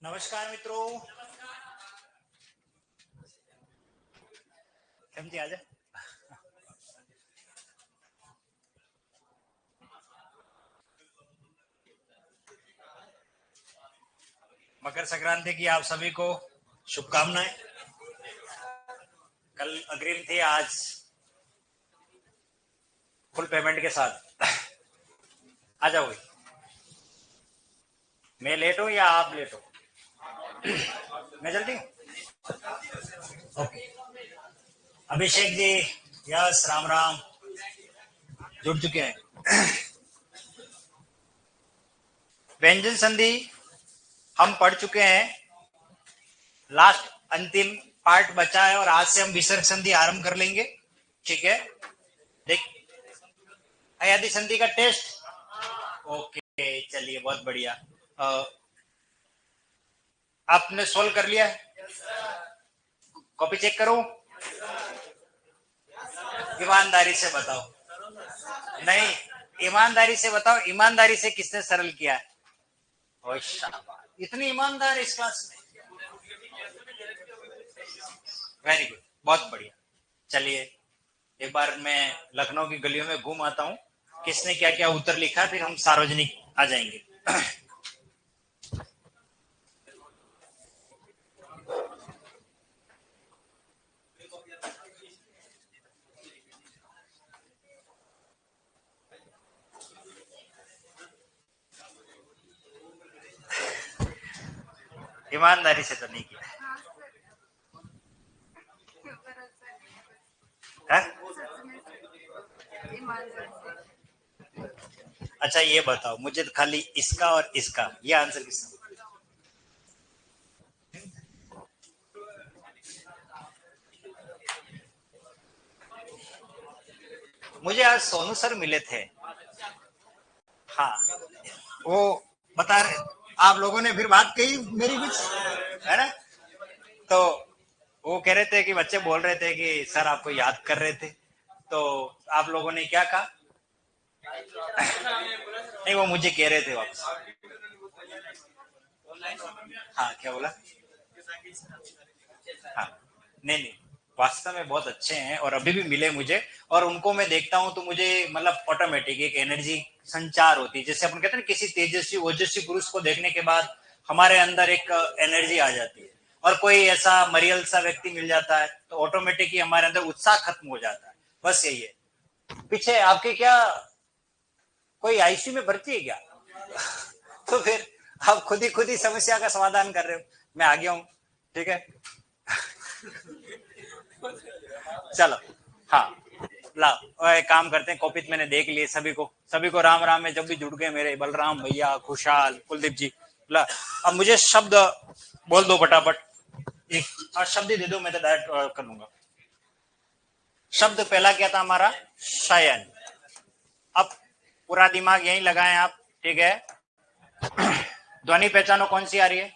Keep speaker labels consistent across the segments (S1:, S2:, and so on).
S1: नमस्कार मित्रों, કેમ છે આજે? मकर संक्रांति की आप सभी को शुभकामनाएं। कल अग्रिम थी, आज फुल पेमेंट के साथ आ जाओगे। मैं लेट हूं या आप लेट हो? मैं जल्दी हूँ। ओके, अभिषेक जी, यस, राम राम, जुड़ चुके हैं। व्यंजन संधि हम पढ़ चुके हैं, लास्ट अंतिम पार्ट बचा है और आज से हम विसर्ग संधि आरंभ कर लेंगे। ठीक है, देख अयादि संधि का टेस्ट। ओके, चलिए, बहुत बढ़िया। आपने सोल्व कर लिया है? कॉपी चेक करो, ईमानदारी से बताओ। नहीं, ईमानदारी से बताओ, ईमानदारी से किसने सरल किया है? ओह शाबाश, इतनी ईमानदार इस क्लास में। वेरी गुड, बहुत बढ़िया। चलिए, एक बार मैं लखनऊ की गलियों में घूम आता हूँ, किसने क्या क्या उत्तर लिखा, फिर हम सार्वजनिक आ जाएंगे। ईमानदारी से तो नहीं किया है? अच्छा, ये बताओ मुझे, तो खाली इसका और इसका, ये आंसर किसका? मुझे आज सोनू सर मिले थे। हाँ, वो बता रहे, आप लोगों ने फिर बात कही मेरी कुछ, है ना? तो वो कह रहे थे कि बच्चे बोल रहे थे कि सर आपको याद कर रहे थे, तो आप लोगों ने क्या कहा? नहीं, वो मुझे कह रहे थे वापस। हाँ, क्या बोला? हाँ, नहीं नहीं, वास्तव में बहुत अच्छे हैं और अभी भी मिले मुझे, और उनको मैं देखता हूँ तो मुझे मतलब ऑटोमेटिक एक एनर्जी संचार होती है। जैसे अपन कहते हैं ना, किसी तेजस्वी ओजस्वी पुरुष को देखने के बाद हमारे अंदर एक एनर्जी आ जाती है, और कोई ऐसा मरियल सा व्यक्ति मिल जाता है तो ऑटोमेटिक ही हमारे अंदर उत्साह खत्म हो जाता है। बस यही है। पीछे आपके क्या कोई आईसीयू में भर्ती है क्या? तो फिर आप खुद ही समस्या का समाधान कर रहे हो। मैं आ गया हूँ, ठीक है। चलो, हाँ, लाओ, एक काम करते हैं, कॉपी मैंने देख लिए, सभी को राम राम में जब भी जुड़ गए मेरे बलराम भैया, खुशहाल, कुलदीप जी। ला, अब मुझे शब्द बोल दो फटाफट, एक शब्द ही दे दो, मैं तो डायरेक्ट कर लूंगा। शब्द पहला क्या था हमारा? शयन। अब पूरा दिमाग यहीं लगाएं आप, ठीक है। ध्वनि पहचानो, कौन सी आ रही है?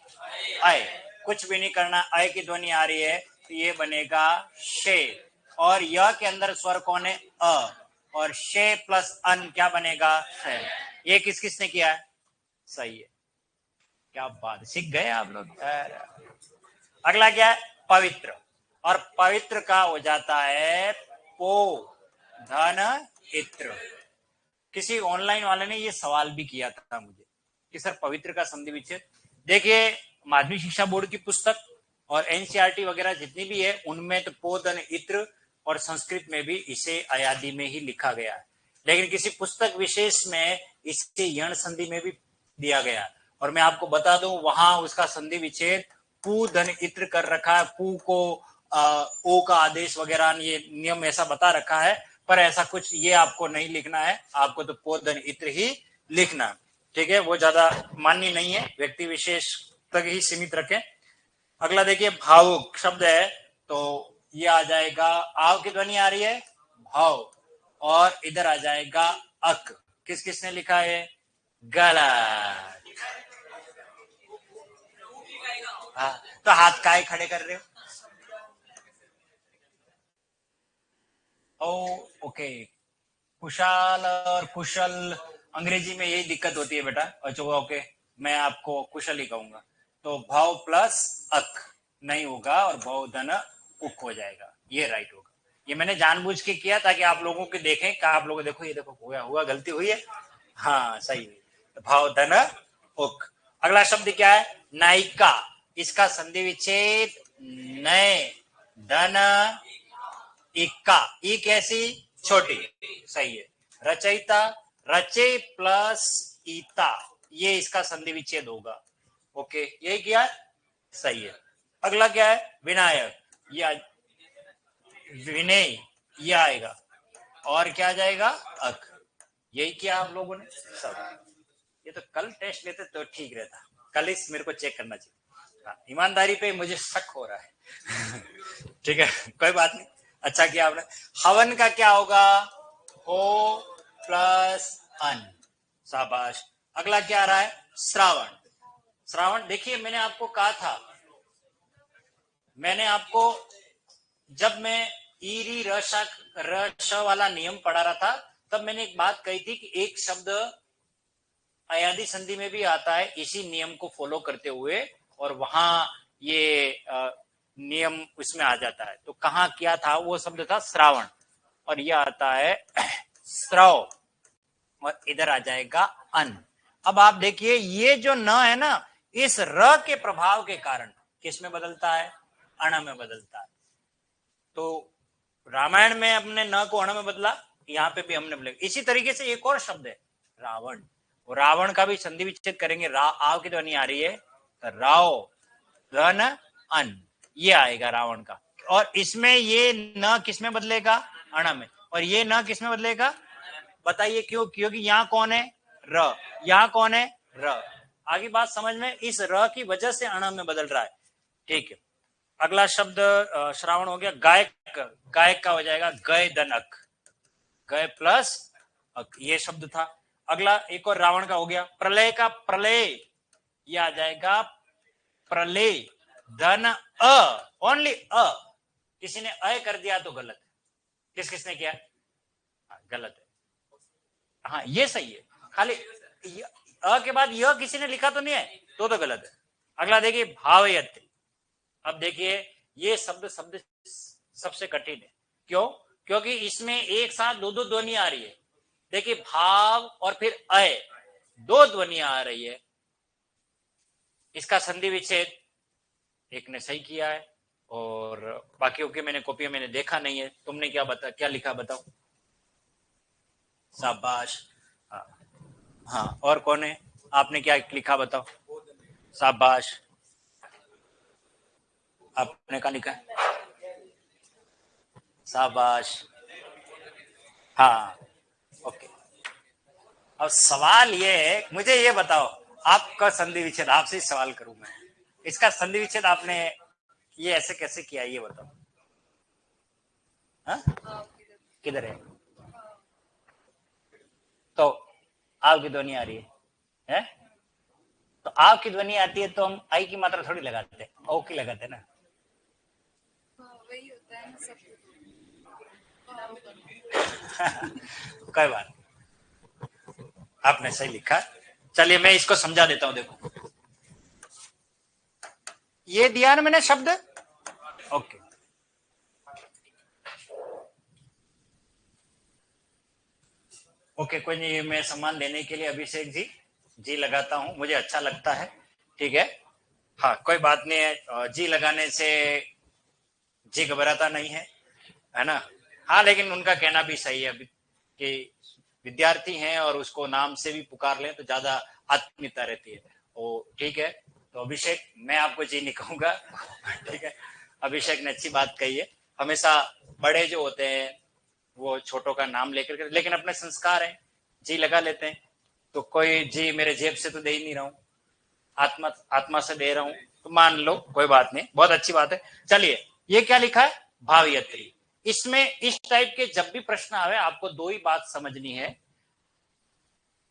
S1: अय। कुछ भी नहीं करना, अय की ध्वनि आ रही है तो ये बनेगा शे, और य के अंदर स्वर कौन है? अ, और शे प्लस अन क्या बनेगा? शय। ये किस किसने किया है? सही है, क्या बात, सीख गए आप लोग। अगला क्या है? पवित्र, और पवित्र का हो जाता है पो धन इत्र। किसी ऑनलाइन वाले ने ये सवाल भी किया था मुझे कि सर पवित्र का संधि विच्छेद। देखिए, माध्यमिक शिक्षा बोर्ड की पुस्तक और एनसीईआरटी वगैरह जितनी भी है उनमें तो पोधन इत्र, और संस्कृत में भी इसे अयादि में ही लिखा गया है, लेकिन किसी पुस्तक विशेष में इसे यण संधि में भी दिया गया है। और मैं आपको बता दूं, वहां उसका संधि विच्छेद पू धन इत्र कर रखा है। पू को ओ का आदेश वगैरह, ये नियम ऐसा बता रखा है, पर ऐसा कुछ ये आपको नहीं लिखना है, आपको तो पोधन इत्र ही लिखना, ठीक है। वो ज्यादा मान्य नहीं है, व्यक्ति विशेष तक ही सीमित रखें। अगला देखिए, भावुक शब्द है, तो ये आ जाएगा, आव की ध्वनि आ रही है, भाव, और इधर आ जाएगा अक। किस किसने लिखा है? गलत। हाँ, तो हाथ काहे खड़े कर रहे हो? ओ ओके, कुशाल और कुशल, अंग्रेजी में यही दिक्कत होती है बेटा। अच्छा, ओके, मैं आपको कुशल ही कहूंगा। तो भाव प्लस अक नहीं होगा और भाव धन उक हो जाएगा, ये राइट होगा। ये मैंने जानबूझ के किया ताकि आप लोगों के देखें कि आप लोग देखो, ये देखो हुआ गलती हुई है, हाँ सही हुई। तो भाव धन उक। अगला शब्द क्या है? नायिका। इसका संधि विच्छेद नए धन इक्का, ई कैसी? छोटी, सही है। रचयिता, रचे प्लस ईता, ये इसका संधि विच्छेद होगा। ओके, यही किया है, सही है। अगला क्या है? विनायक या विनय, ये आएगा और क्या जाएगा? अक। यही किया आप लोगों ने सब। ये तो कल टेस्ट लेते तो ठीक रहता, कल इस मेरे को चेक करना चाहिए। हाँ, ईमानदारी पे मुझे शक हो रहा है। ठीक है, कोई बात नहीं, अच्छा किया आपने। हवन का क्या होगा? हो प्लस अन, शाबाश। अगला क्या आ रहा है? श्रावण। श्रावण देखिए, मैंने आपको कहा था, मैंने आपको जब मैं ईरी रश वाला नियम पढ़ा रहा था तब मैंने एक बात कही थी कि एक शब्द अयादि संधि में भी आता है इसी नियम को फॉलो करते हुए, और वहां ये नियम उसमें आ जाता है। तो कहाँ किया था? वो शब्द था श्रावण, और ये आता है स्त्रव, और इधर आ जाएगा अन। अब आप देखिए, ये जो न है ना, इस र के प्रभाव के कारण किस में बदलता है? अण में बदलता है। तो रामायण में अपने न को अण में बदला, यहाँ पे भी हमने बदला। इसी तरीके से एक और शब्द है रावण, और रावण का भी संधि विच्छेद करेंगे, आव की ध्वनि आ रही है, तो राव रन अन, ये आएगा रावण का। और इसमें ये न किस में बदलेगा? अण में, और ये न किस में बदलेगा? बताइए क्यों? क्योंकि यहाँ कौन है? र, यहाँ कौन है? र। आगे बात समझ में, इस र की वजह से अण में बदल रहा है। ठीक है, अगला शब्द श्रावण हो गया। गायक, गायक का हो जाएगा गय दनक, गय प्लस अक, ये शब्द था। अगला एक और रावण का हो गया। प्रलय का प्रलय, ये आ जाएगा प्रलय धन अ, ओनली अ। किसी ने अ कर दिया तो गलत है। किस किसने किया? गलत है, हाँ ये सही है। खाली अ के बाद यह किसी ने लिखा तो नहीं है, तो गलत है। अगला देखिए भावयत्री। अब देखिए, ये शब्द सबसे कठिन है। क्यों? क्योंकि इसमें एक साथ दो ध्वनि आ रही है। देखिए, भाव और फिर अय, दो ध्वनियां आ रही है। इसका संधि विच्छेद एक ने सही किया है, और बाकियों के मैंने कॉपी मैंने देखा नहीं है। तुमने क्या लिखा बताओ? शाबाश। हाँ, और कौन है? आपने क्या लिखा बताओ? शाबाश। आपने क्या लिखा है? शाबाश। हाँ, ओके। अब सवाल ये है, मुझे ये बताओ, आपका संधि विच्छेद, आपसे ही सवाल करूं मैं, इसका संधि विच्छेद आपने ये ऐसे कैसे किया, ये बताओ। हाँ, किधर है? तो आपकी ध्वनि आ रही है? तो आपकी ध्वनि आती है तो हम आई की मात्रा थोड़ी लगाते, ओ की लगाते ना। वही होता है ना सब। कोई बात, आपने सही लिखा। चलिए मैं इसको समझा देता हूं। देखो, ये दिया ना मैंने शब्द, ओके। ओके, कोई नहीं, मैं सम्मान देने के लिए अभिषेक जी लगाता हूं, मुझे अच्छा लगता है। ठीक है, हाँ कोई बात नहीं है, जी लगाने से जी घबराता नहीं है ना। हाँ, लेकिन उनका कहना भी सही है कि विद्यार्थी हैं और उसको नाम से भी पुकार लें तो ज्यादा आत्मीयता रहती है। ओ ठीक है, तो अभिषेक मैं आपको जी नहीं कहूंगा। ठीक है, अभिषेक ने अच्छी बात कही है। हमेशा बड़े जो होते हैं वो छोटों का नाम लेकर के, लेकिन अपने संस्कार है, जी लगा लेते हैं। तो कोई जी मेरे जेब से तो दे ही नहीं रहा हूं, आत्मा से दे रहा हूं, तो मान लो, कोई बात नहीं, बहुत अच्छी बात है। चलिए, ये क्या लिखा है? भावयत्री। इसमें इस टाइप के जब भी प्रश्न आवे, आपको दो ही बात समझनी है।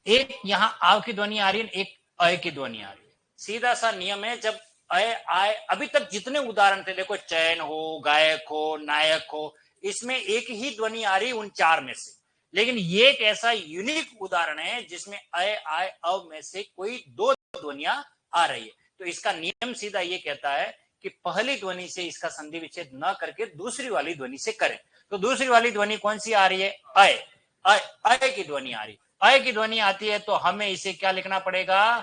S1: एक यहां आव की ध्वनि आ रही है, एक अय की ध्वनि आ रही है। सीधा सा नियम है, जब अय आय, अभी तक जितने उदाहरण थे, देखो चयन हो, गायक हो, नायक हो, इसमें एक ही ध्वनि आ रही उन चार में से। लेकिन ये एक ऐसा यूनिक उदाहरण है जिसमें अय आय अव में से कोई दो ध्वनियां आ रही है। तो इसका नियम सीधा ये कहता है कि पहली ध्वनि से इसका संधि विच्छेद न करके दूसरी वाली ध्वनि से करें। तो दूसरी वाली ध्वनि कौन सी आ रही है? अय। अय, अय की ध्वनि आ रही, अय की ध्वनि आती है तो हमें इसे क्या लिखना पड़ेगा?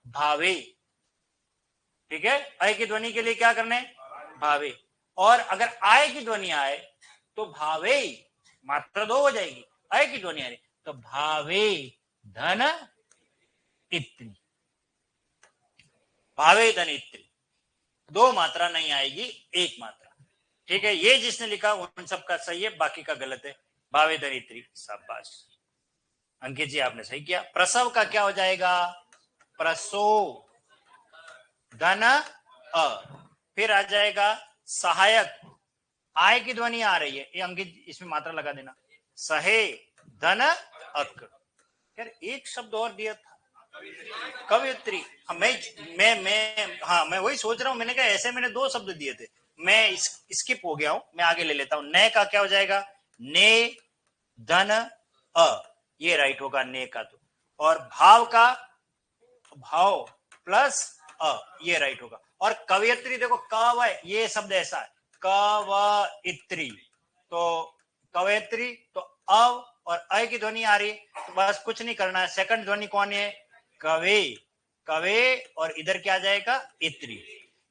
S1: भावे। ठीक है, अय की ध्वनि के लिए क्या करने? भावे। और अगर आय की ध्वनि आए तो भावे, मात्रा 2 हो जाएगी। अय की ध्वनि आ रही तो भावे धन इतनी, भावे धन इतनी, 2 मात्रा नहीं आएगी, 1 मात्रा। ठीक है, ये जिसने लिखा उन सबका सही है, बाकी का गलत है। भावे धन इतनी, शाबाश अंकित जी, आपने सही किया। प्रसव का क्या हो जाएगा? प्रसो धन अ। फिर आ जाएगा सहायक, आय की ध्वनि आ रही है, ये अंकित इसमें मात्रा लगा देना, सहे धन अक। यार एक शब्द और दिया था, कवियत्री। हाँ, मैं वही सोच रहा हूँ, मैंने कहा ऐसे मैंने 2 शब्द दिए थे, मैं स्किप हो गया हूं, मैं आगे ले लेता हूं। ने का क्या हो जाएगा? ने धन अ, ये राइट होगा ने का तो। और भाव का भाव प्लस अ, ये राइट होगा। और कवियत्री देखो, कव, ये शब्द ऐसा है, कवित्री, तो कवयत्री तो अव और अय की ध्वनि आ रही है, तो बस कुछ नहीं करना है। सेकंड ध्वनि कौन है? कवे, कवे, और इधर क्या आ जाएगा? इत्री।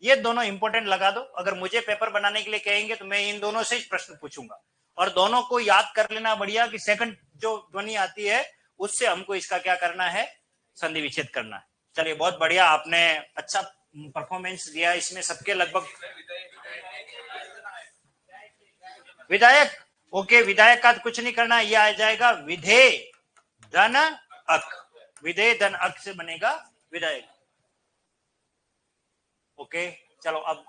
S1: ये दोनों इंपॉर्टेंट लगा दो। अगर मुझे पेपर बनाने के लिए कहेंगे तो मैं इन दोनों से प्रश्न पूछूंगा, और दोनों को याद कर लेना बढ़िया कि सेकंड जो ध्वनि आती है उससे हमको इसका क्या करना है? संधि विच्छेद करना है। चलिए, बहुत बढ़िया, आपने अच्छा परफॉर्मेंस दिया इसमें, सबके लगभग। विधायक, ओके, विधायक का कुछ नहीं करना, यह आ जाएगा विधेय धन अक, विधेय धन अक से बनेगा विधायक। ओके, चलो अब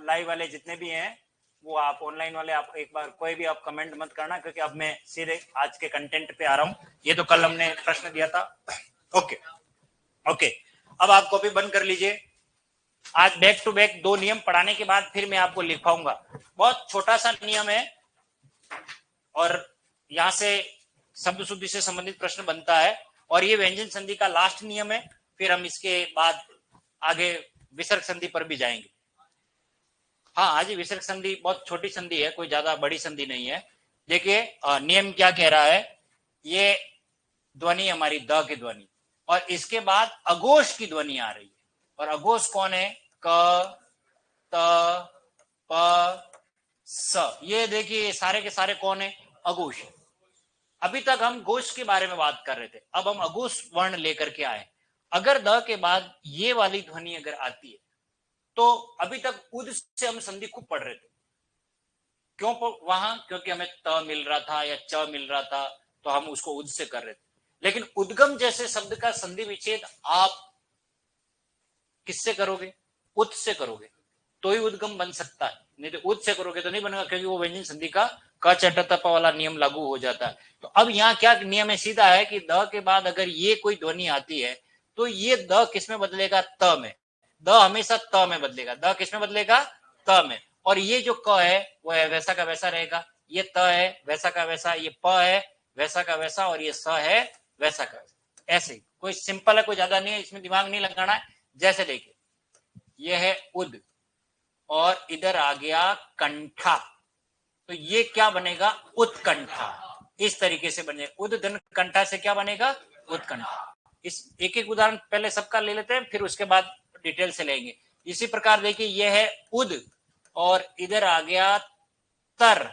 S1: लाइव वाले जितने भी हैं वो आप ऑनलाइन वाले, आप एक बार कोई भी आप कमेंट मत करना, क्योंकि अब मैं सीधे आज के कंटेंट पे आ रहा हूं। ये तो कल हमने प्रश्न दिया था। ओके ओके, अब आप कॉपी बंद कर लीजिए। आज बैक टू बैक 2 नियम पढ़ाने के बाद फिर मैं आपको लिखवाऊंगा। बहुत छोटा सा नियम है, और यहां से शब्द शुद्धि से संबंधित प्रश्न बनता है, और ये व्यंजन संधि का लास्ट नियम है। फिर हम इसके बाद आगे विसर्ग संधि पर भी जाएंगे। हाँ, आज विसर्ग संधि बहुत छोटी संधि है, कोई ज्यादा बड़ी संधि नहीं है। देखिए नियम क्या कह रहा है, ये ध्वनि हमारी द की ध्वनि, और इसके बाद अघोष की ध्वनि आ रही है। और अघोष कौन है? क, त, प, स। ये देखिए सारे के सारे कौन है? अघोष। अभी तक हम घोष के बारे में बात कर रहे थे, अब हम अघोष वर्ण लेकर के आए। अगर द के बाद ये वाली ध्वनि अगर आती है तो अभी तक उद से हम संधि खूब पढ़ रहे थे। क्यों वहां? क्योंकि हमें त मिल रहा था या च मिल रहा था, तो हम उसको उद से कर रहे थे। लेकिन उद्गम जैसे शब्द का संधि विच्छेद आप किससे करोगे? उत से करोगे तो ही उद्गम बन सकता है, नहीं तो उत से करोगे तो नहीं बनेगा, क्योंकि वो व्यंजन संधि का क चट त प वाला नियम लागू हो जाता है। तो अब यहाँ क्या नियम है? सीधा है कि द के बाद अगर ये कोई ध्वनि आती है तो ये द किस में बदलेगा? त में। द हमेशा त में बदलेगा। द किस में बदलेगा? त में। और ये जो क है वो है वैसा का वैसा रहेगा, ये त है वैसा का वैसा, ये प है वैसा का वैसा, और ये स है वैसा का वैसा। ऐसे ही कोई सिंपल है, कोई ज्यादा नहीं है, इसमें दिमाग नहीं लगाना है। जैसे देखिए, यह है उद, और इधर आ गया कंठा, तो ये क्या बनेगा? उत्कंठा। इस तरीके से बने उद धन कंठा से क्या बनेगा? उत्कंठा। इस एक एक उदाहरण पहले सबका ले लेते हैं, फिर उसके बाद डिटेल से लेंगे। इसी प्रकार देखिए, यह है उद, और इधर आ गया तर,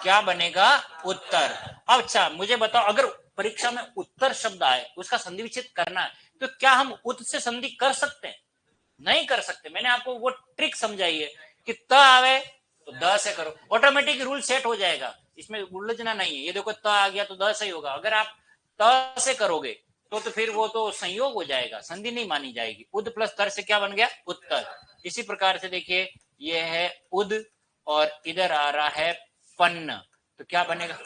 S1: क्या बनेगा? उत्तर। अच्छा मुझे बताओ, अगर परीक्षा में उत्तर शब्द आए, उसका संधि विच्छेद करना है, तो क्या हम उत से संधि कर सकते हैं? नहीं कर सकते। मैंने आपको वो ट्रिक समझाई है कि त आवे तो द से करो, ऑटोमेटिक रूल सेट हो जाएगा, इसमें उलझना नहीं है। ये देखो त आ गया तो द से ही होगा। अगर आप त से करोगे तो फिर वो तो संयोग हो जाएगा, संधि नहीं मानी जाएगी। उद प्लस तर से क्या बन गया? उत्तर। इसी प्रकार से देखिए, ये है उद और इधर आ रहा है पन्न, तो क्या बनेगा?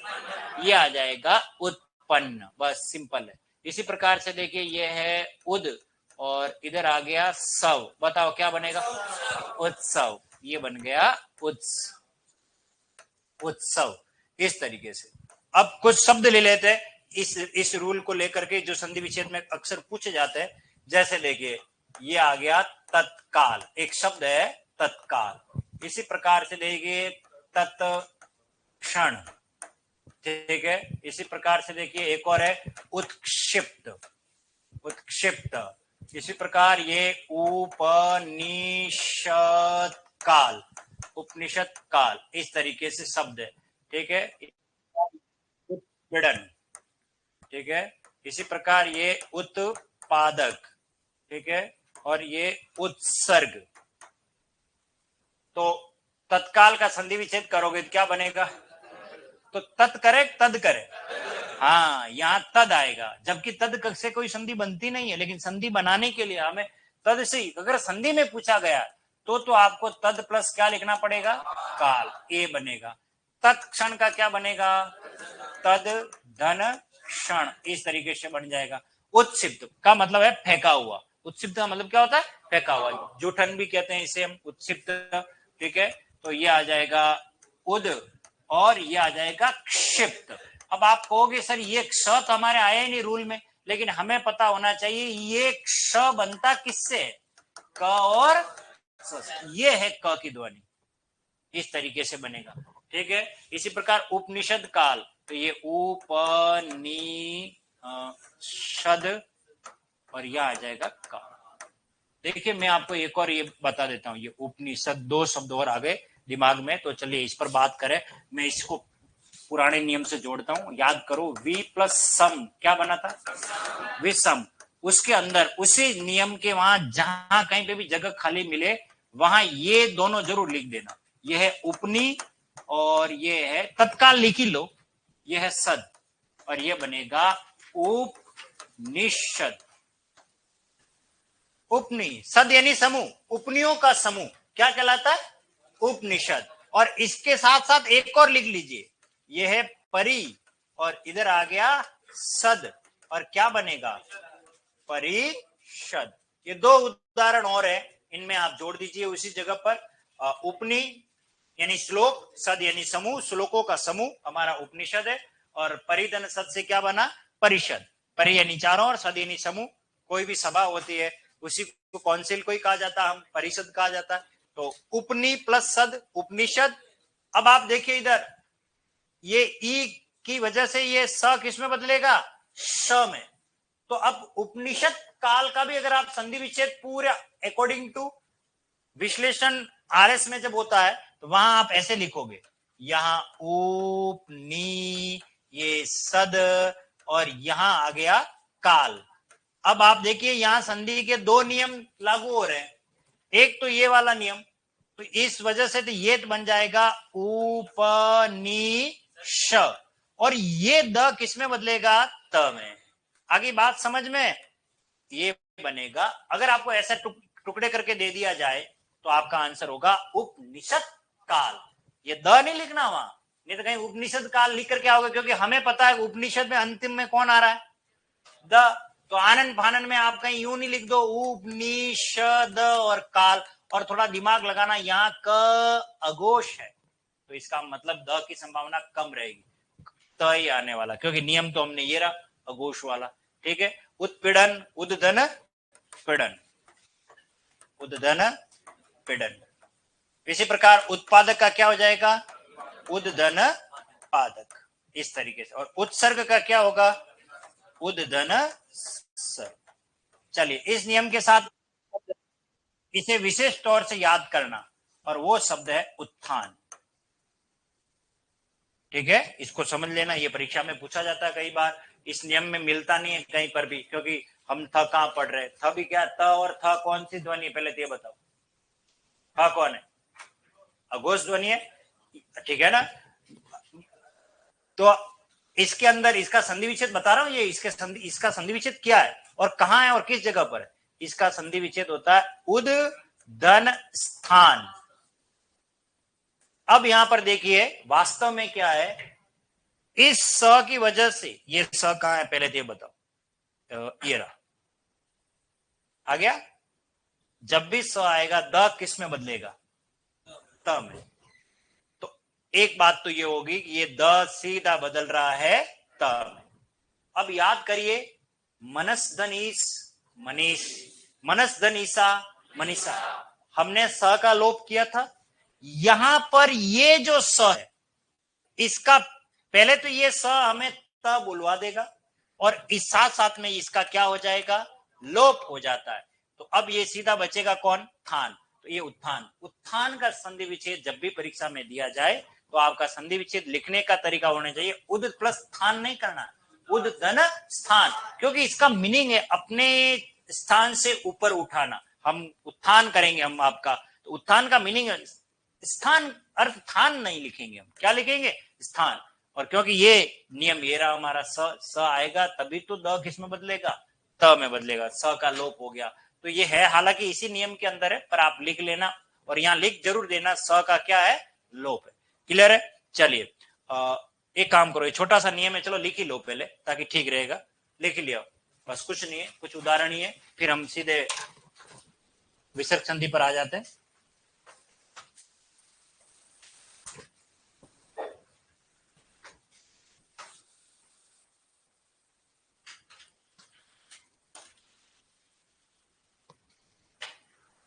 S1: ये आ जाएगा उत्पन्न, बस सिंपल है। इसी प्रकार से देखिए, ये है उद और इधर आ गया सव, बताओ क्या बनेगा? उत्सव। ये बन गया उत्सव। इस तरीके से अब कुछ शब्द ले लेते हैं इस रूल को लेकर के, जो संधि विच्छेद में अक्सर पूछे जाते हैं। जैसे देखिए ये आ गया तत्काल, एक शब्द है तत्काल। इसी प्रकार से देखिए तत्क्षण, ठीक है। इसी प्रकार से देखिए एक और है उत्क्षिप्त, उत्क्षिप्त। इसी प्रकार ये उपनिषद काल, उपनिषद काल, इस तरीके से शब्द है, ठीक है। उत्पीड़न, ठीक है। इसी प्रकार ये उत्पादक, ठीक है, और ये उत्सर्ग। तो तत्काल का संधि विच्छेद करोगे तो क्या बनेगा? तो तत् करे तद करे, हाँ यहाँ तद आएगा, जबकि तद से कोई संधि बनती नहीं है, लेकिन संधि बनाने के लिए हमें तद से, अगर संधि में पूछा गया तो आपको तद प्लस क्या लिखना पड़ेगा? काल, ए बनेगा। तत्क्षण का क्या बनेगा? तद धन क्षण, इस तरीके से बन जाएगा। उत्क्षिप्त का मतलब है फेंका हुआ, उत्क्षिप्त का मतलब क्या होता है? फेंका हुआ, जूठन भी कहते हैं इसे हम, उत्क्षिप्त, ठीक है। तो ये आ जाएगा उद, और ये आ जाएगा क्षिप्त। अब आप कहोगे सर ये क्ष तो हमारे आया ही नहीं रूल में, लेकिन हमें पता होना चाहिए ये क्ष बनता किससे है? क और स, ये है क की ध्वनि, इस तरीके से बनेगा, ठीक है। इसी प्रकार उपनिषद काल, तो ये उपनिषद और यह आ जाएगा काल। देखिए मैं आपको एक और ये बता देता हूं, ये उपनिषद, दो शब्द और आ गए दिमाग में, तो चलिए इस पर बात करें। मैं इसको पुराने नियम से जोड़ता हूं, याद करो। वी प्लस सम क्या बना था? विषम। उसके अंदर उसी नियम के वहां जहां कहीं पे भी जगह खाली मिले वहां ये दोनों जरूर लिख देना। यह है उपनी और ये है तत्काल, लिख ही लो, यह है सद, और यह बनेगा उपनिषद। उपनी, सद यानी समूह, उपनियों का समूह क्या कहलाता है? उपनिषद। और इसके साथ साथ एक और लिख लीजिए, यह है परि, और इधर आ गया सद, और क्या बनेगा? परिषद। ये दो उदाहरण और है, इनमें आप जोड़ दीजिए उसी जगह पर। उपनी यानी श्लोक, सद यानी समूह, श्लोकों का समूह हमारा उपनिषद है, और परिधन सद से क्या बना? परिषद। परि यानी चारों, और सद यानी समूह। कोई भी सभा होती है उसी को काउंसिल को ही कहा जाता है, हम परिषद कहा जाता है। तो उपनी प्लस सद, उपनिषद। अब आप देखिए इधर, ये ई की वजह से ये स किसमें बदलेगा? श में। तो अब उपनिषद काल का भी अगर आप संधि विच्छेद पूरे अकॉर्डिंग टू विश्लेषण आरएस में जब होता है तो वहां आप ऐसे लिखोगे, यहां उपनी, ये सद, और यहां आ गया काल। अब आप देखिए यहां संधि के दो नियम लागू हो रहे हैं, एक तो ये वाला नियम, तो इस वजह से तो ये बन जाएगा उपनिष, और ये द किसमें बदलेगा? त में। आगे बात समझ में? ये बनेगा, अगर आपको ऐसा टुकड़े करके दे दिया जाए तो आपका आंसर होगा उपनिषद काल। ये द नहीं लिखना वहां, नहीं तो कहीं उपनिषद काल लिख कर क्या होगा, क्योंकि हमें पता है उपनिषद में अंतिम में कौन आ रहा है? द। तो आनंद फानन में आप कहीं यूं नहीं लिख दो उपनिषद और काल, और थोड़ा दिमाग लगाना, यहाँ क अघोष है तो इसका मतलब द की संभावना कम रहेगी, त ही आने वाला, क्योंकि नियम तो हमने ये रहा अघोष वाला, ठीक है। उत्पीड़न, उद्दन पीड़न, उद्दन पीड़न। इसी प्रकार उत्पादक का क्या हो जाएगा? उद्दन पादक, इस तरीके से। और उत्सर्ग का क्या होगा? उद्दन सर्ग। चलिए इस नियम के साथ इसे विशेष तौर से याद करना, और वो शब्द है उत्थान, ठीक है। इसको समझ लेना, ये परीक्षा में पूछा जाता है कई बार, इस नियम में मिलता नहीं है कहीं पर भी, क्योंकि हम थ कहां पढ़ रहे हैं। थ भी क्या? त और थ कौन सी ध्वनि है पहले तो ये बताओ, थ कौन है? अघोष ध्वनि है, ठीक है ना। तो इसके अंदर इसका संधि विच्छेद बता रहा हूं, ये इसका संधि विच्छेद क्या है और कहां है और किस जगह पर है। इसका संधि विच्छेद होता है उद धन स्थान। अब यहां पर देखिए वास्तव में क्या है, इस स की वजह से, ये स कहां है पहले तो ये बताओ, ये रहा, आ गया। जब भी स आएगा द किस में बदलेगा? त में। तो एक बात तो ये होगी कि ये द सीधा बदल रहा है त में। अब याद करिए मनस धनीस मनीष, मनस धन ईसा, मनीषा। हमने स का लोप किया था। यहां पर ये जो स है, इसका पहले तो ये स हमें त बुलवा देगा, और इस साथ साथ में इसका क्या हो जाएगा, लोप हो जाता है। तो अब ये सीधा बचेगा कौन, थान। तो ये उत्थान, उत्थान का संधि विच्छेद जब भी परीक्षा में दिया जाए तो आपका संधि विच्छेद लिखने का तरीका होना चाहिए उद प्लस स्थान नहीं करना, उद धन स्थान, क्योंकि इसका मीनिंग है अपने स्थान से ऊपर उठाना। हम उत्थान करेंगे हम आपका, तो उत्थान का मीनिंग है स्थान, अर्थ थान नहीं लिखेंगे, हम क्या लिखेंगे, स्थान। और क्योंकि ये नियम ये रहा हमारा, स आएगा तभी तो द किस में बदलेगा, त में बदलेगा, स का लोप हो गया। तो ये है हालांकि इसी नियम के अंदर है, पर आप लिख लेना और यहाँ लिख जरूर देना स का क्या है, लोप है। क्लियर है। चलिए एक काम करो, ये छोटा सा नियम है, चलो लिख ही लो पहले ताकि ठीक रहेगा। लिख लिया, बस कुछ नहीं है, कुछ उदाहरण ही है, फिर हम सीधे विसर्ग संधि पर आ जाते हैं।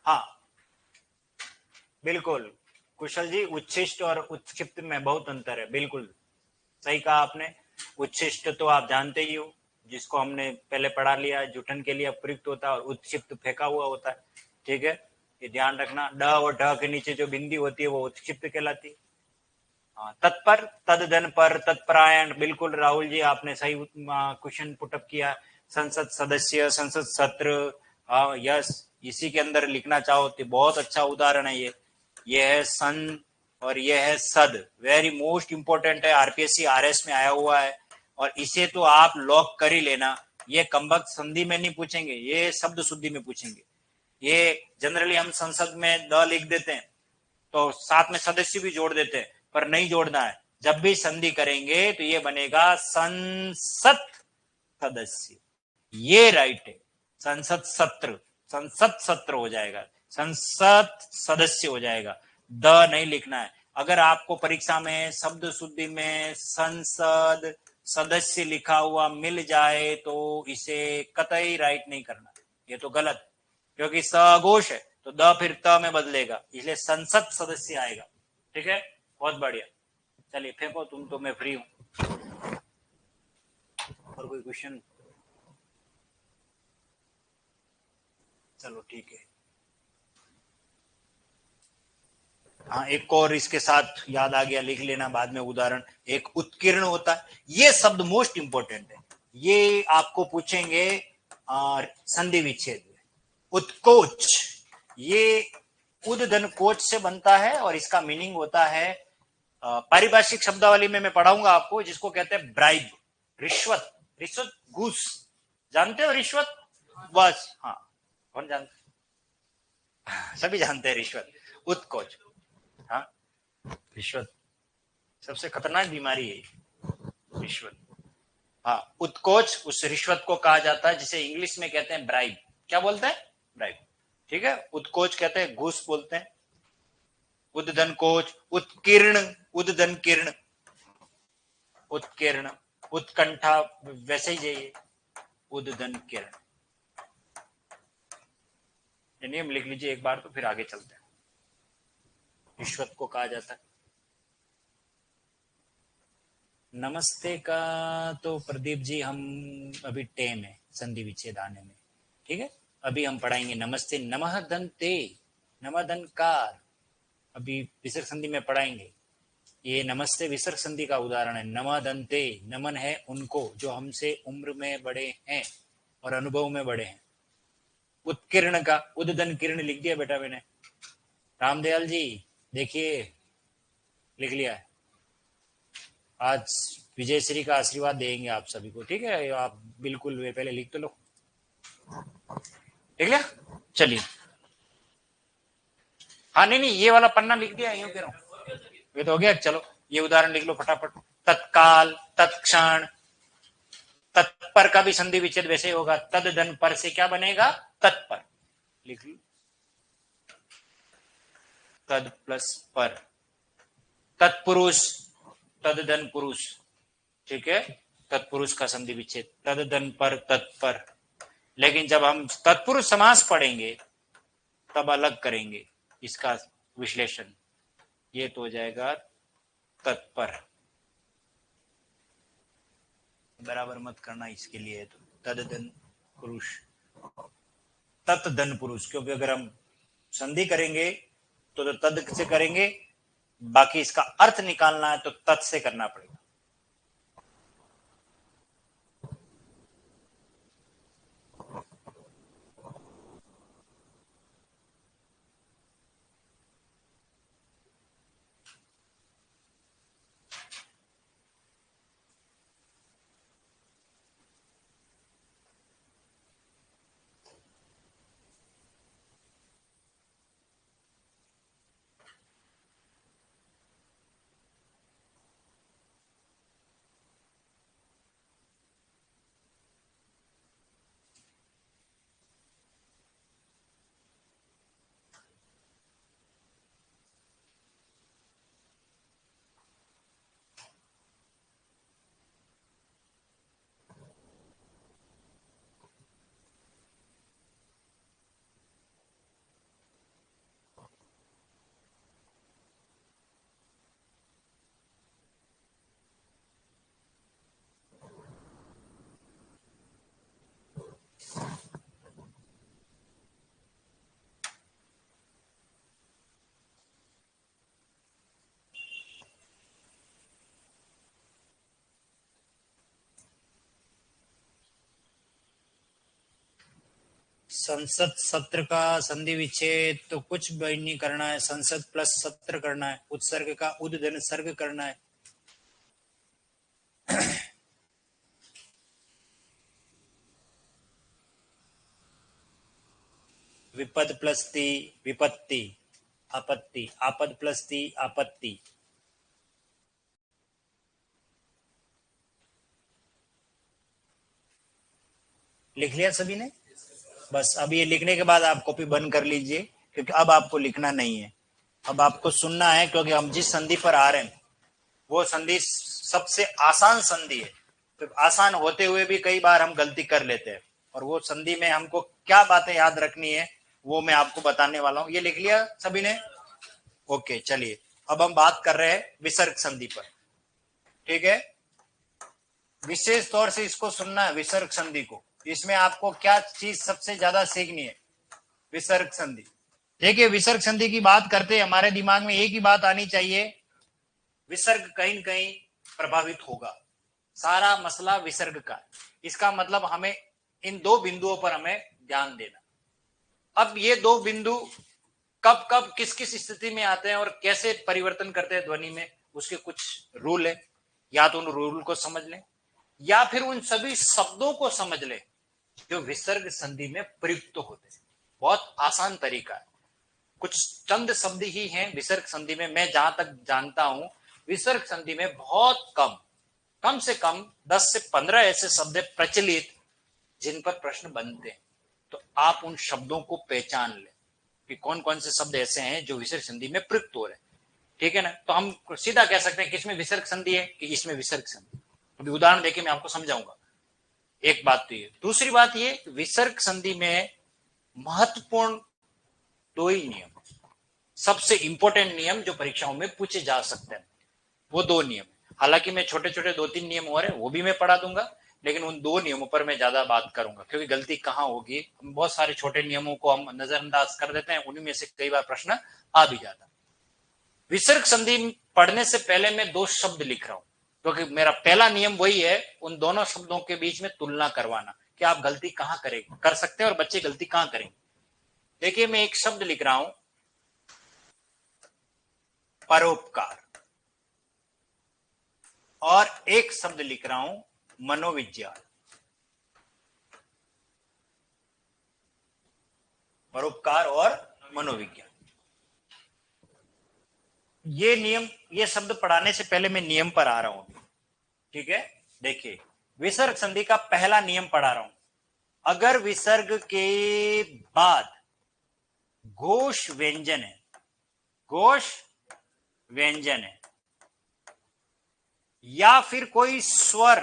S1: हाँ बिल्कुल कुशल जी, उच्छिष्ट और उत्क्षिप्त में बहुत अंतर है, बिल्कुल सही कहा आपने। उच्छिष्ट तो आप जानते ही हो, जिसको हमने पहले पढ़ा लिया, जुठन के लिए प्रयुक्त होता है, और उत्क्षिप्त फेंका हुआ होता है। ठीक है, ये ध्यान रखना, ड और ढ के नीचे जो बिंदी होती है वो उत्क्षिप्त कहलाती है। तत्पर, तदधन पर, तत्परायण, बिल्कुल राहुल जी आपने सही क्वेश्चन पुटअप किया। संसद सदस्य, संसद सत्र, यस, इसी के अंदर लिखना चाहो तो बहुत अच्छा उदाहरण है ये है सन और ये है सद, वेरी मोस्ट इंपोर्टेंट है, आरपीएससी आरएस में आया हुआ है, और इसे तो आप लॉक कर ही लेना। ये कमबख्त संधि में नहीं पूछेंगे, ये शब्द शुद्धि में पूछेंगे। ये जनरली हम संसद में द लिख देते हैं तो साथ में सदस्य भी जोड़ देते हैं, पर नहीं जोड़ना है। जब भी संधि करेंगे तो ये बनेगा संसद सदस्य, ये राइट है, संसद सत्र, संसद सत्र हो जाएगा, संसद सदस्य हो जाएगा, द नहीं लिखना है। अगर आपको परीक्षा में शब्द शुद्धि में संसद सदस्य लिखा हुआ मिल जाए तो इसे कतई राइट नहीं करना, ये तो गलत, क्योंकि स अघोष है तो द फिर त में बदलेगा, इसलिए संसद सदस्य आएगा। ठीक है, बहुत बढ़िया। चलिए फेंको तुम, तो मैं फ्री हूं। और कोई क्वेश्चन? चलो ठीक है। हाँ एक और इसके साथ याद आ गया, लिख लेना बाद में उदाहरण। एक उत्कीर्ण होता है, ये शब्द मोस्ट इंपोर्टेंट है, ये आपको पूछेंगे संधि विच्छेद में। उत्कोच, ये उदधन कोच से बनता है और इसका मीनिंग होता है, पारिभाषिक शब्दावली में मैं पढ़ाऊंगा आपको, जिसको कहते हैं ब्राइब, रिश्वत, रिश्वत घूस, जानते हो रिश्वत, बस हाँ, कौन जानते, सभी जानते हैं रिश्वत। उत्कोच, हाँ रिश्वत सबसे खतरनाक बीमारी है रिश्वत। हाँ उत्कोच उस रिश्वत को कहा जाता है जिसे इंग्लिश में कहते हैं ब्राइब। क्या बोलते हैं, ब्राइब। ठीक है, उत्कोच कहते हैं, घूस बोलते हैं। उद्दन कोच, उत्कीर्ण, उद्दन किर्ण, उत्कीर्ण, उत्कंठा, वैसे ही जाइए, उद्दन किर्ण। नियम लिख लीजिए एक बार तो फिर आगे चलते हैं। रिश्वत को कहा जाता है। नमस्ते का तो प्रदीप जी हम अभी टेम है संधि विच्छेद आने में। ठीक है, अभी हम पढ़ाएंगे नमस्ते, नमः दंते, नमः दनकार, अभी विसर्ग संधि में पढ़ाएंगे। ये नमस्ते विसर्ग संधि का उदाहरण है। नमः दंते, नमन है उनको जो हमसे उम्र में बड़े हैं और अनुभव में बड़े हैं। उत्कीर्ण का, उद्दन किरण लिख दिया बेटा मैंने। रामदयाल जी देखिए, लिख लिया है। आज विजय श्री का आशीर्वाद देंगे आप सभी को, ठीक है, आप बिल्कुल वे पहले लिख तो लो, लिख लिया। चलिए, हाँ नहीं नहीं, ये वाला पन्ना लिख दिया, यूं कह रहा हूं, ये तो हो गया। चलो ये उदाहरण लिख लो फटाफट। तत्काल, तत्क्षण, तत्पर का भी संधि विच्छेद वैसे होगा, तदधन पर से क्या बनेगा, तत्पर, लिख लो, तद प्लस पर। तत्पुरुष, तदधन पुरुष, ठीक है, तत्पुरुष का संधि विच्छेद, तदधन पर तत्पर। लेकिन जब हम तत्पुरुष समास पढ़ेंगे तब अलग करेंगे इसका विश्लेषण। ये तो हो जाएगा तत्पर, बराबर मत करना इसके लिए। तो तदधन पुरुष, तत्धन पुरुष, क्योंकि अगर हम संधि करेंगे तो तद से करेंगे, बाकी इसका अर्थ निकालना है तो तत् से करना पड़ेगा। संसद सत्र का संधि विच्छेद तो कुछ भी नहीं करना है, संसद प्लस सत्र करना है, उत्सर्ग का उद्धन सर्ग करना है। विपद प्लस ती विपत्ति, आपत्ति, आपद प्लस ती आपत्ति। लिख लिया सभी ने? बस अब ये लिखने के बाद आप कॉपी बंद कर लीजिए, क्योंकि अब आपको लिखना नहीं है, अब आपको सुनना है। क्योंकि हम जिस संधि पर आ रहे हैं वो संधि सबसे आसान संधि है, तो आसान होते हुए भी कई बार हम गलती कर लेते हैं, और वो संधि में हमको क्या बातें याद रखनी है वो मैं आपको बताने वाला हूं। ये लिख लिया सभी ने? ओके, चलिए अब हम बात कर रहे हैं विसर्ग संधि पर। ठीक है, विशेष तौर से इसको सुनना है, विसर्ग संधि को। इसमें आपको क्या चीज सबसे ज्यादा सीखनी है? विसर्ग संधि। देखिए, विसर्ग संधि की बात करते हमारे दिमाग में एक ही बात आनी चाहिए, विसर्ग कहीं न कहीं प्रभावित होगा। सारा मसला विसर्ग का। इसका मतलब हमें इन दो बिंदुओं पर हमें ध्यान देना। अब ये दो बिंदु कब कब किस किस स्थिति में आते हैं और कैसे परिवर्तन करते हैं ध्वनि में, उसके कुछ रूल है। या तो उन रूल को समझ लें, या फिर उन सभी शब्दों को समझ लें जो विसर्ग संधि में प्रयुक्त होते हैं। बहुत आसान तरीका है, कुछ चंद शब्द ही हैं विसर्ग संधि में। मैं जहां तक जानता हूं विसर्ग संधि में बहुत कम से कम 10 से 15 ऐसे शब्द प्रचलित जिन पर प्रश्न बनते हैं। तो आप उन शब्दों को पहचान लें कि कौन कौन से शब्द ऐसे हैं जो विसर्ग संधि में प्रयुक्त हो रहे हैं। ठीक है ना? तो हम सीधा कह सकते हैं किसमें विसर्ग संधि है कि इसमें विसर्ग संधि। अभी उदाहरण देके मैं आपको समझाऊंगा। एक बात तो ये। दूसरी बात ये, विसर्ग संधि में महत्वपूर्ण दो ही नियम, सबसे इंपॉर्टेंट नियम जो परीक्षाओं में पूछे जा सकते हैं, वो दो नियम। हालांकि मैं छोटे छोटे 2-3 नियम और है वो भी मैं पढ़ा दूंगा, लेकिन उन दो नियमों पर मैं ज्यादा बात करूंगा, क्योंकि गलती कहां होगी, बहुत सारे छोटे नियमों को हम नजरअंदाज कर देते हैं, उन्हीं में से कई बार प्रश्न आ भी जाता। विसर्ग संधि पढ़ने से पहले मैं दो शब्द लिख रहा हूं, क्योंकि मेरा पहला नियम वही है, उन दोनों शब्दों के बीच में तुलना करवाना कि आप गलती कहां करेंगे, कर सकते हैं और बच्चे गलती कहां करेंगे। देखिए, मैं एक शब्द लिख रहा हूं, परोपकार, और एक शब्द लिख रहा हूं, मनोविज्ञान। परोपकार और मनोविज्ञान। ये नियम, ये शब्द पढ़ाने से पहले मैं नियम पर आ रहा हूं। ठीक है, देखिए, विसर्ग संधि का पहला नियम पढ़ा रहा हूं। अगर विसर्ग के बाद घोष व्यंजन है, घोष व्यंजन है, या फिर कोई स्वर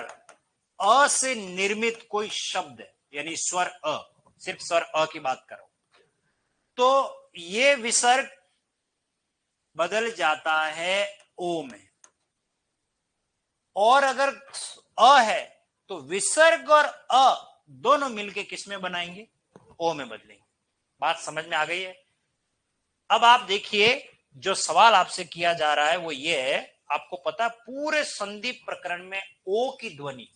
S1: अ से निर्मित कोई शब्द है, यानी स्वर अ, सिर्फ स्वर अ की बात करो तो ये विसर्ग बदल जाता है ओ में। और अगर अ है तो विसर्ग और अ दोनों मिलके किस में बनाएंगे? ओ में बदलेंगे। बात समझ में आ गई है? अब आप देखिए जो सवाल आपसे किया जा रहा है वो ये है, आपको पता पूरे संधि प्रकरण में ओ की ध्वनि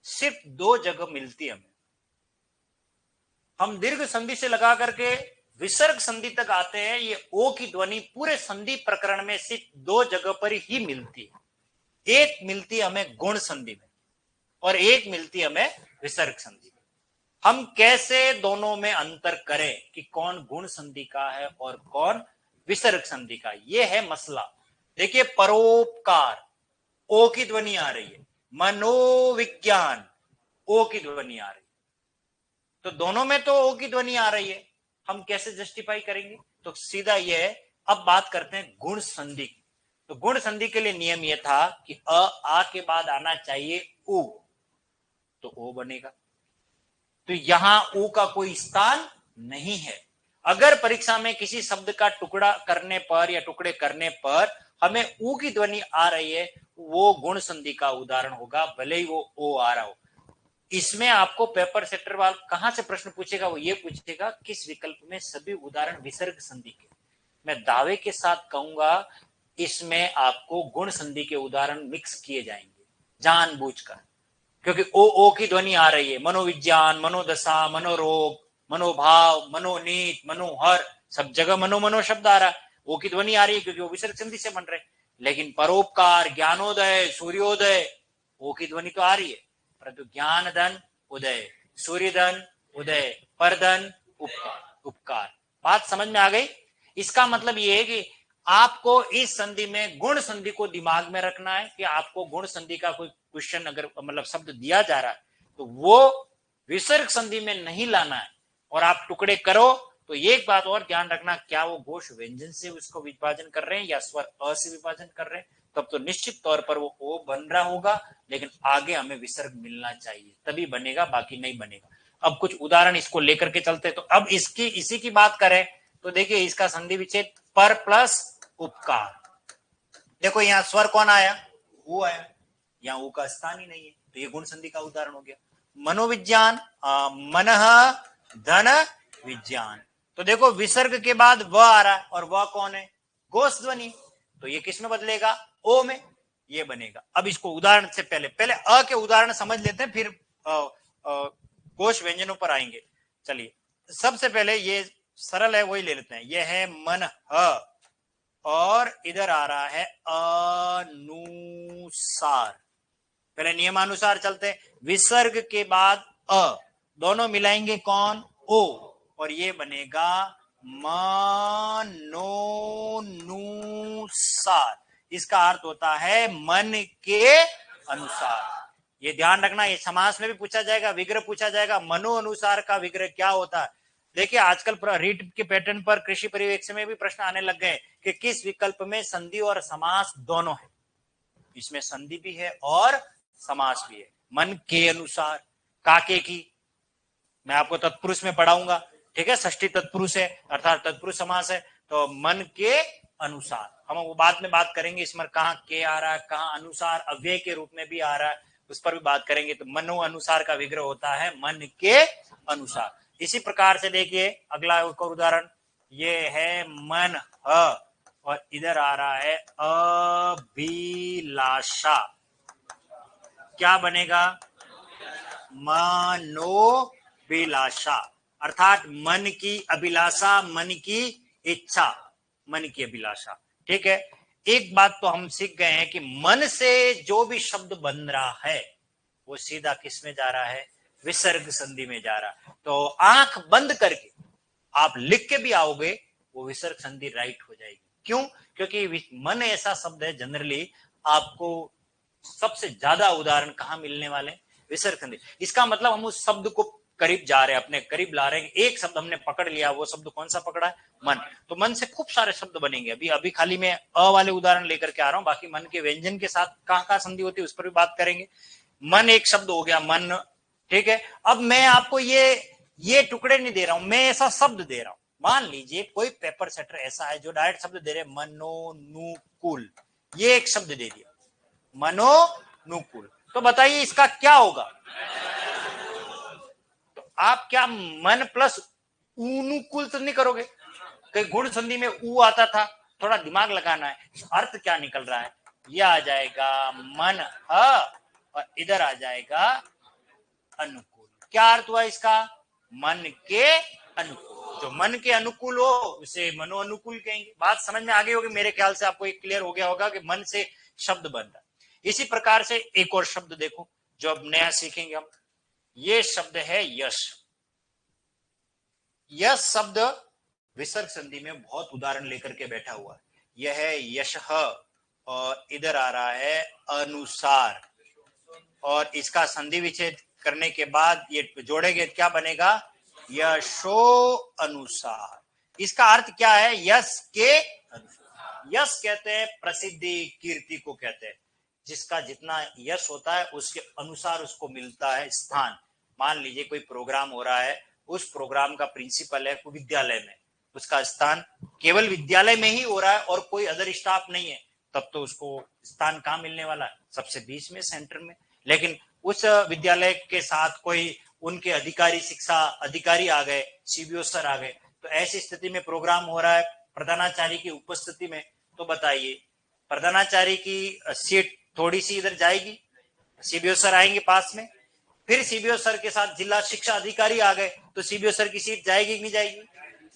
S1: सिर्फ 2 जगह मिलती है हमें। हम दीर्घ संधि से लगा करके विसर्ग संधि तक आते हैं, ये ओ की ध्वनि पूरे संधि प्रकरण में सिर्फ 2 जगह पर ही मिलती है। एक मिलती है हमें गुण संधि में और एक मिलती है हमें विसर्ग संधि में। हम कैसे दोनों में अंतर करें कि कौन गुण संधि का है और कौन विसर्ग संधि का, यह है मसला। देखिए परोपकार ओ की ध्वनि आ रही है, मनोविज्ञान ओ की ध्वनि आ रही है, तो दोनों में तो ओ की ध्वनि आ रही है, हम कैसे जस्टिफाई करेंगे? तो सीधा यह है। अब बात करते हैं गुण संधि की। तो गुण संधि के लिए नियम यह था कि अ आ के बाद आना चाहिए उ, तो ओ बनेगा। तो यहां ऊ का कोई स्थान नहीं है। अगर परीक्षा में किसी शब्द का टुकड़ा करने पर या टुकड़े करने पर हमें ऊ की ध्वनि आ रही है, वो गुण संधि का उदाहरण होगा, भले ही वो ओ आ रहा हो। इसमें आपको पेपर सेटर वाल कहां से प्रश्न पूछेगा? वो ये पूछेगा किस विकल्प में सभी उदाहरण विसर्ग संधि के। मैं दावे के साथ कहूंगा इसमें आपको गुण संधि के उदाहरण मिक्स किए जाएंगे जानबूझकर, क्योंकि ओ की ध्वनि आ रही है। मनोविज्ञान, मनोदशा, मनोरोग, मनोभाव, मनोनीत, मनोहर, सब जगह मनो शब्द आ रहा है। ओ की ध्वनि आ रही है क्योंकि वो विसर्ग संधि से बन रहे। लेकिन परोपकार, ज्ञानोदय, सूर्योदय, ओ की ध्वनि तो आ रही है, परंतु ज्ञान धन उदय, सूर्य धन उदय, परधन उपकार। बात समझ में आ गई? इसका मतलब यह है कि आपको इस संधि में गुण संधि को दिमाग में रखना है कि आपको गुण संधि का कोई क्वेश्चन अगर मतलब शब्द दिया जा रहा है तो वो विसर्ग संधि में नहीं लाना है। और आप टुकड़े करो तो एक बात और ध्यान रखना, क्या वो घोष व्यंजन से उसको विभाजन कर रहे हैं या स्वर अ से विभाजन कर रहे हैं, तब तो निश्चित तौर पर वो ओ बन रहा होगा, लेकिन आगे हमें विसर्ग मिलना चाहिए तभी बनेगा, बाकी नहीं बनेगा। अब कुछ उदाहरण इसको लेकर के चलते। तो अब इसी की बात करें तो देखिए इसका संधि विच्छेद पर प्लस उपकार। देखो यहां स्वर कौन आया? वो आया, यहां ऊ का स्थान ही नहीं है, तो ये गुण संधि का उदाहरण हो गया। मनोविज्ञान, मनः धन विज्ञान, तो देखो विसर्ग के बाद व आ रहा है और वह कौन है? घोष ध्वनि, तो ये किस में बदलेगा? ओ में, ये बनेगा। अब इसको उदाहरण से पहले अ के उदाहरण समझ लेते हैं, फिर घोष व्यंजनों पर आएंगे। चलिए सबसे पहले ये सरल है वही ले लेते हैं। यह है मन और इधर आ रहा है अनुसार। पहले नियमानुसार चलते हैं, विसर्ग के बाद अ, दोनों मिलाएंगे कौन? ओ, और ये बनेगा मनोनुसार। इसका अर्थ होता है मन के अनुसार। ये ध्यान रखना, ये समास में भी पूछा जाएगा, विग्रह पूछा जाएगा। मनो अनुसार का विग्रह क्या होता है? देखिए आजकल रीट के पैटर्न पर कृषि परिवेक्ष में भी प्रश्न आने लग गए कि किस विकल्प में संधि और समास दोनों है। इसमें संधि भी है और समास भी है। मन के अनुसार, काके की मैं आपको तत्पुरुष में पढ़ाऊंगा, ठीक है, षष्ठी तत्पुरुष है अर्थात तत्पुरुष समास है, तो मन के अनुसार हम वो बाद में बात करेंगे। इसमें कहां के आ रहा है, कहां अनुसार अव्यय के रूप में भी आ रहा है, उस पर भी बात करेंगे। तो मनो अनुसार का विग्रह होता है मन के अनुसार। इसी प्रकार से देखिए अगला एक और उदाहरण, ये है मन और इधर आ रहा है अभिलाषा। क्या बनेगा? मनोभिलाषा, अर्थात मन की अभिलाषा, मन की इच्छा, मन की अभिलाषा। ठीक है, एक बात तो हम सीख गए हैं कि मन से जो भी शब्द बन रहा है वो सीधा किस में जा रहा है? विसर्ग संधि में जा रहा है। तो आंख बंद करके आप लिख के भी आओगे वो विसर्ग संधि राइट हो जाएगी। क्यों? क्योंकि मन ऐसा शब्द है, जनरली आपको सबसे ज्यादा उदाहरण कहां मिलने वाले? विसर्ग संधि। इसका मतलब हम उस शब्द को करीब जा रहे हैं, अपने करीब ला रहे हैं। एक शब्द हमने पकड़ लिया, वो शब्द कौन सा पकड़ा है? मन। तो मन से खूब सारे शब्द बनेंगे। अभी खाली मैं अ वाले उदाहरण लेकर के आ रहा हूं, बाकी मन के व्यंजन के साथ कहां कहां संधि होती है उस पर भी बात करेंगे। मन एक शब्द हो गया, मन ठीक है, अब मैं आपको ये टुकड़े नहीं दे रहा हूं, मैं ऐसा शब्द दे रहा हूं। मान लीजिए कोई पेपर सेटर ऐसा है जो डायरेक्ट शब्द दे रहे, मनोनुकूल, ये एक शब्द दे दिया, मनोनुकूल, तो बताइए इसका क्या होगा? तो आप क्या मन प्लस अनुकूल तो नहीं करोगे? कई गुण संधि में ऊ आता था, थोड़ा दिमाग लगाना है, अर्थ क्या निकल रहा है? ये आ जाएगा मन और इधर आ जाएगा अनुकूल। क्या अर्थ हुआ इसका? मन के अनुकूल। जो मन के अनुकूल हो उसे मनो अनुकूल कहेंगे। बात समझ में आ गई होगी मेरे ख्याल से, आपको एक क्लियर हो गया होगा कि मन से शब्द बन रहा है। इसी प्रकार से एक और शब्द देखो जो अब नया सीखेंगे हम, ये शब्द है यश। यश शब्द विसर्ग संधि में बहुत उदाहरण लेकर के बैठा हुआ है। यह है यशः और इधर आ रहा है अनुसार, और इसका संधि विच्छेद करने के बाद ये जोड़ेंगे क्या बनेगा? यशो अनुसार। इसका अर्थ क्या है? यश के अनुसार। यश कहते हैं प्रसिद्धि, कीर्ति को कहते हैं। जिसका जितना यश होता है उसके अनुसार उसको मिलता है स्थान। मान लीजिए कोई प्रोग्राम हो रहा है, उस प्रोग्राम का प्रिंसिपल है विद्यालय में, उसका स्थान केवल विद्यालय में ही हो रहा है और कोई अदर स्टाफ नहीं है, तब तो उसको स्थान कहाँ मिलने वाला है? सबसे बीच में, सेंटर में। लेकिन उस विद्यालय के साथ कोई उनके अधिकारी, शिक्षा अधिकारी आ गए, सीबीओ सर आ गए, तो ऐसी स्थिति में प्रोग्राम हो रहा है प्रधानाचार्य की उपस्थिति में, तो बताइए प्रधानाचार्य की सीट थोड़ी सी इधर जाएगी, सीबीओ सर आएंगे पास में, फिर सीबीओ सर के साथ जिला शिक्षा अधिकारी आ गए, तो सीबीओ सर की सीट जाएगी कि नहीं जाएगी?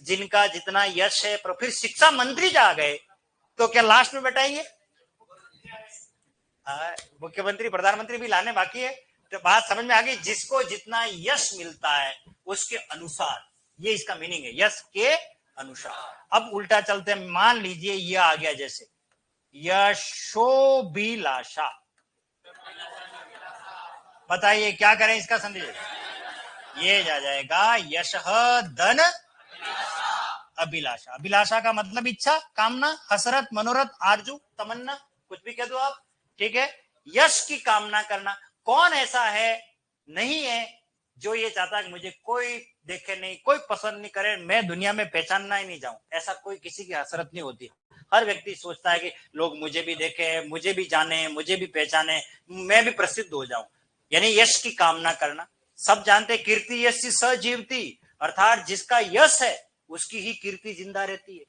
S1: जिनका जितना यश है। फिर शिक्षा मंत्री जा गए तो क्या लास्ट में बैठाएंगे? मुख्यमंत्री, प्रधानमंत्री भी लाने बाकी है। तो बात समझ में आ गई, जिसको जितना यश मिलता है उसके अनुसार, ये इसका मीनिंग है, यश के अनुसार। अब उल्टा चलते हैं, मान लीजिए ये आ गया जैसे यशोभिलाषा, बताइए क्या करें इसका संधि? ये जा जाएगा यशः धन अभिलाषा। अभिलाषा का मतलब इच्छा, कामना, हसरत, मनोरथ, आरजू, तमन्ना, कुछ भी कह दो आप, ठीक है। यश की कामना करना। कौन ऐसा है, नहीं है, जो ये चाहता है कि मुझे कोई देखे नहीं, कोई पसंद नहीं करे, मैं दुनिया में पहचानना ही नहीं जाऊं? ऐसा कोई किसी की हसरत नहीं होती। हर व्यक्ति सोचता है कि लोग मुझे भी देखे, मुझे भी जाने, मुझे भी पहचाने, मैं भी प्रसिद्ध हो जाऊं, यानी यश की कामना करना। सब जानते कीर्ति यश सजीवती, अर्थात जिसका यश है उसकी ही कीर्ति जिंदा रहती है।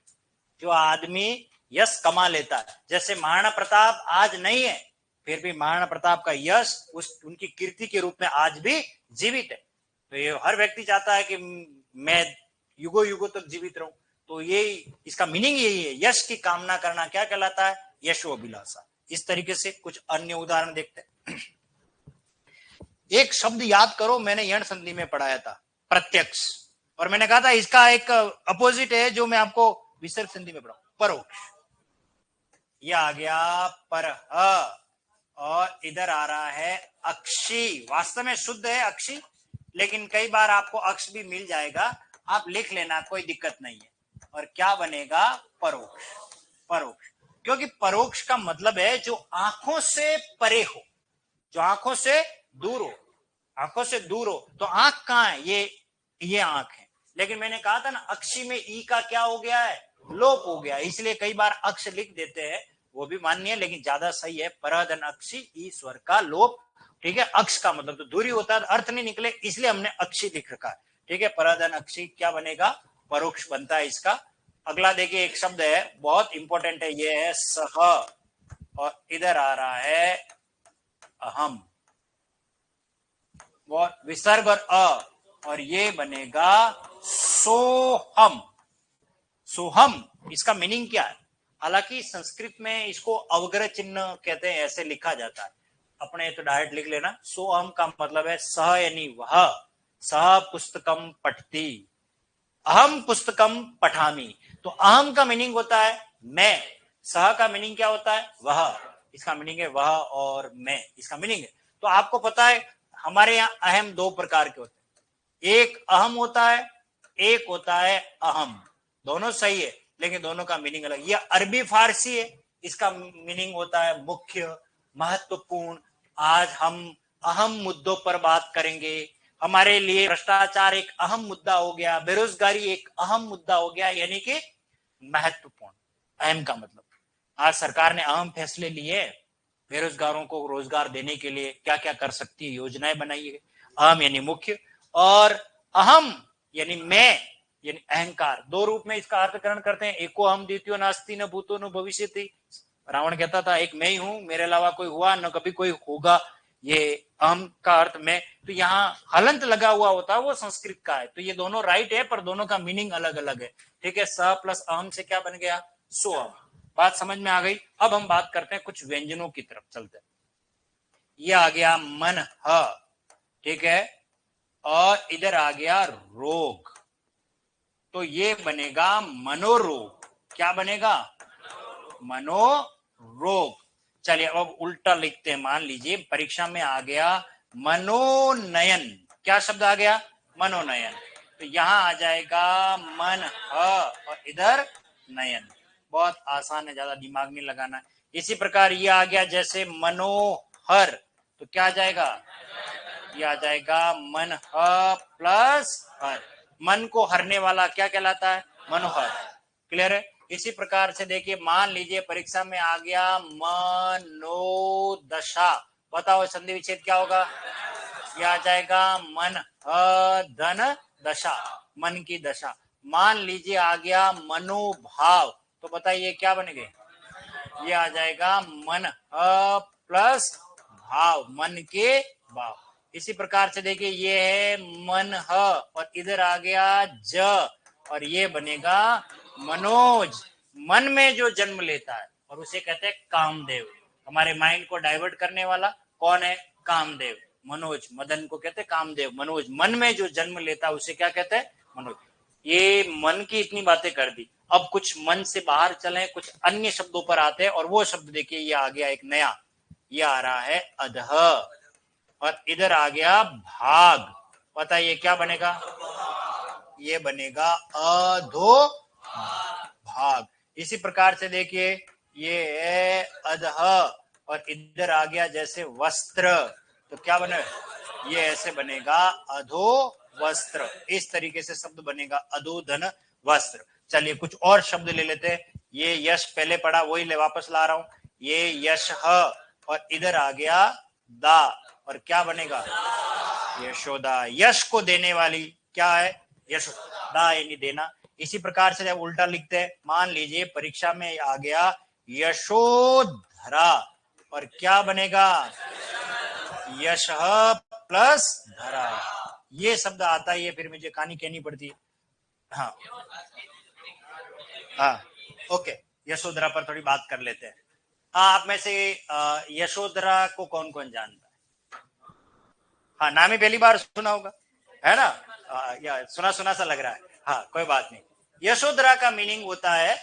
S1: जो आदमी यश कमा लेता है, जैसे महाराणा प्रताप आज नहीं है, फिर भी महाराणा प्रताप का यश उनकी कीर्ति के रूप में आज भी जीवित है। तो ये हर व्यक्ति चाहता है कि मैं युगों युगों तक जीवित रहूं। तो ये इसका मीनिंग यही है, यश की कामना करना क्या कहलाता है? यशोभिलाषा। इस तरीके से कुछ अन्य उदाहरण देखते हैं। एक शब्द याद करो, मैंने यण संधि में पढ़ाया था, प्रत्यक्ष, और मैंने कहा था इसका एक अपोजिट है जो मैं आपको विसर्ग संधि में पढ़ाऊं, परोक्ष। यह आ गया पर, और इधर आ रहा है अक्षी। वास्तव में शुद्ध है अक्षी, लेकिन कई बार आपको अक्ष भी मिल जाएगा, आप लिख लेना, कोई दिक्कत नहीं है। और क्या बनेगा? परोक्ष। परोक्ष, क्योंकि परोक्ष का मतलब है जो आंखों से परे हो, जो आंखों से दूर हो। आंखों से दूर हो तो आंख कहां है? ये आंख है। लेकिन मैंने कहा था ना, अक्षी में ई का क्या हो गया है? लोप हो गया, इसलिए कई बार अक्ष लिख देते हैं, वो भी मान्य है, लेकिन ज्यादा सही है परधन अक्षी, ई स्वर का लोप। ठीक है, अक्ष का मतलब तो दूरी होता है, अर्थ नहीं निकले, इसलिए हमने अक्षी लिख रखा है। ठीक है, परधन अक्षी क्या बनेगा? परोक्ष बनता है इसका। अगला देखिए, एक शब्द है बहुत इंपॉर्टेंट है, ये है सह, और इधर आ रहा है अहम, विसर्ग और और ये बनेगा सोहम। सोहम, इसका मीनिंग क्या है? हालांकि संस्कृत में इसको अवग्रह चिन्ह कहते हैं, ऐसे लिखा जाता है, अपने तो डायरेक्ट लिख लेना। सोहम का मतलब है सह, यानी वह, सह पुस्तकम पठती, अहम पुस्तकम पठामी। तो अहम का मीनिंग होता है मैं, सह का मीनिंग क्या होता है? वह, इसका मीनिंग है वह और मैं, इसका मीनिंग है। तो आपको पता है हमारे यहाँ अहम दो प्रकार के होते हैं, एक अहम होता है, एक होता है अहम। दोनों सही है, लेकिन दोनों का मीनिंग अलग। ये अरबी फारसी है, इसका मीनिंग होता है मुख्य, महत्वपूर्ण। आज हम अहम मुद्दों पर बात करेंगे। हमारे लिए भ्रष्टाचार एक अहम मुद्दा हो गया, बेरोजगारी एक अहम मुद्दा हो गया, यानी कि महत्वपूर्ण। अहम का मतलब आज सरकार ने अहम फैसले लिए, बेरोजगारों को रोजगार देने के लिए क्या क्या कर सकती है, योजनाएं बनाई है। अहम यानी मुख्य, और अहम यानी मैं यानी अहंकार। दो रूप में इसका अर्थकरण करते हैं। एको अहम द्वितीयो नास्ति न भूतो न भविष्यति। रावण कहता था एक मैं ही हूं, मेरे अलावा कोई हुआ न कभी कोई होगा, ये अहम का अर्थ में। तो यहाँ हलंत लगा हुआ होता है वो संस्कृत का है। तो ये दोनों राइट है पर दोनों का मीनिंग अलग अलग है। ठीक है, स प्लस अहम से क्या बन गया, सो अहम। बात समझ में आ गई। अब हम बात करते हैं कुछ व्यंजनों की तरफ चलते हैं। ये आ गया मन ह, ठीक है, और इधर आ गया रोग, तो ये बनेगा मनोरोग। क्या बनेगा, मनोरोग। चलिए अब उल्टा लिखते हैं। मान लीजिए परीक्षा में आ गया मनोनयन। क्या शब्द आ गया, मनोनयन। तो यहां आ जाएगा मन ह और इधर नयन। बहुत आसान है, ज्यादा दिमाग नहीं लगाना है। इसी प्रकार ये आ गया जैसे मनोहर, तो क्या आ जाएगा, ये आ जाएगा मन ह प्लस हर। मन को हरने वाला क्या कहलाता है, मनोहर। क्लियर है। इसी प्रकार से देखिए, मान लीजिए परीक्षा में आ गया मनोदशा, बताओ संधि विच्छेद क्या होगा, यह आ जाएगा मन धन दशा, मन की दशा। मान लीजिए आ गया मनोभाव, तो बताइए क्या बनेंगे, ये आ जाएगा मन प्लस भाव, मन के भाव। इसी प्रकार से देखिए ये है मन ह और इधर आ गया ज और ये बनेगा मनोज, मन में जो जन्म लेता है और उसे कहते हैं कामदेव। हमारे माइंड को डाइवर्ट करने वाला कौन है, कामदेव। मनोज, मदन को कहते हैं कामदेव। मनोज, मन में जो जन्म लेता है उसे क्या कहते हैं, मनोज। ये मन की इतनी बातें कर दी। अब कुछ मन से बाहर चलें, कुछ अन्य शब्दों पर आते हैं। और वो शब्द देखिए, ये आ गया एक नया, ये आ रहा है अधः और इधर आ गया भाग। बताइए क्या बनेगा, ये बनेगा अधो भाग। इसी प्रकार से देखिए ये है अधः और इधर आ गया जैसे वस्त्र, तो क्या बने, ये ऐसे बनेगा अधो वस्त्र। इस तरीके से शब्द बनेगा अधोधन वस्त्र। चलिए कुछ और शब्द ले लेते हैं। ये यश पहले पढ़ा वही ले वापस ला रहा हूं। ये यश और इधर आ गया दा और क्या बनेगा, यशोदा। यश को देने वाली क्या है, यशोदा यानी देना। इसी प्रकार से जब उल्टा लिखते हैं, मान लीजिए परीक्षा में आ गया यशोधरा और क्या बनेगा, यश प्लस धरा। ये शब्द आता है, ये फिर मुझे कहानी कहनी पड़ती है। हाँ हाँ, ओके, यशोधरा पर थोड़ी बात कर लेते हैं। आप में से यशोधरा को कौन कौन जानता है, हाँ नाम ही पहली बार सुना होगा, है ना, या सुना सुना सा लग रहा है। हाँ कोई बात नहीं। यशोधरा का मीनिंग होता है,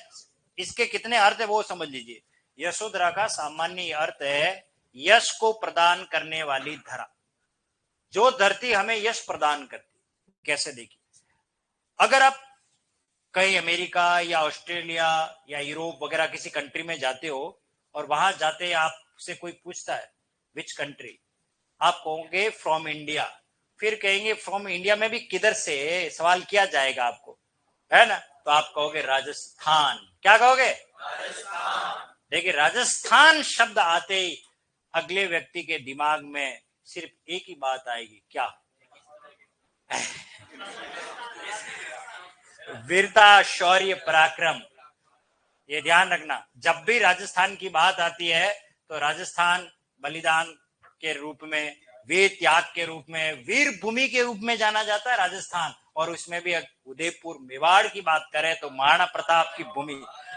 S1: इसके कितने अर्थ है वो समझ लीजिए। यशोधरा का सामान्य अर्थ है यश को प्रदान करने वाली धरा, जो धरती हमें यश प्रदान करती। कैसे देखिए, अगर आप कहीं अमेरिका या ऑस्ट्रेलिया या यूरोप वगैरह किसी कंट्री में जाते हो और वहां जाते आपसे कोई पूछता है विच कंट्री, आप कहोगे फ्रॉम इंडिया। फिर कहेंगे फ्रॉम इंडिया में भी किधर से, सवाल किया जाएगा आपको, है ना, तो आप कहोगे राजस्थान। क्या कहोगे, राजस्थान। देखिए राजस्थान शब्द आते ही अगले व्यक्ति के दिमाग में सिर्फ एक ही बात आएगी, क्या, वीरता, शौर्य, पराक्रम। ये ध्यान रखना, जब भी राजस्थान की बात आती है तो राजस्थान बलिदान के रूप में, वीर त्याग के रूप में, वीर भूमि के रूप में जाना जाता है राजस्थान। और उसमें भी उदयपुर मेवाड़ की बात करें तो महाराणा प्रताप की भूमि।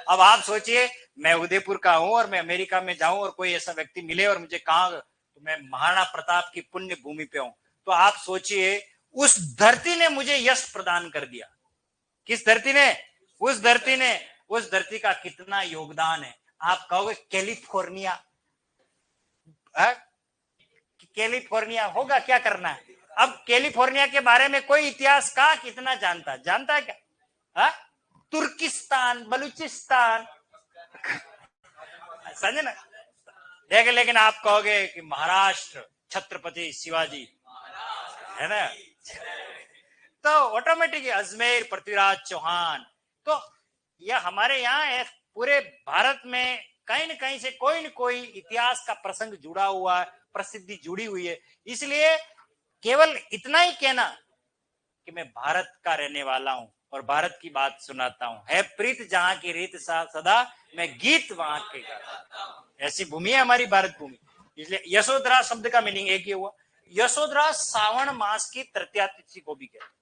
S1: अब आप सोचिए मैं उदयपुर का हूं और मैं अमेरिका में जाऊं और कोई ऐसा व्यक्ति मिले और मुझे कहा तो मैं महाराणा प्रताप की पुण्य भूमि पे हूं, तो आप सोचिए उस धरती ने मुझे यश प्रदान कर दिया। किस धरती ने, उस धरती ने, उस धरती का कितना योगदान है। आप कहोगे कैलिफोर्निया, कैलिफोर्निया होगा, क्या करना है। अब कैलिफोर्निया के बारे में कोई इतिहास का कितना जानता है, जानता है क्या, हा? तुर्किस्तान, बलूचिस्तान, समझे ना। देख, लेकिन आप कहोगे कि महाराष्ट्र, छत्रपति शिवाजी, है ना। तो ऑटोमेटिक अजमेर पृथ्वीराज चौहान, तो यह हमारे यहाँ है, पूरे भारत में कहीं न कहीं से कोई न कोई इतिहास का प्रसंग जुड़ा हुआ है, प्रसिद्धि जुड़ी हुई है। इसलिए केवल इतना ही कहना कि मैं भारत का रहने वाला हूं और भारत की बात सुनाता हूं, है प्रीत जहां की रीत सदा, मैं गीत वहां के गाता हूं। ऐसी भूमि है हमारी भारत भूमि। इसलिए यशोधरा शब्द का मीनिंग एक ही हुआ। यशोधरा सावन मास की तृतीया तिथि को भी कहते हैं।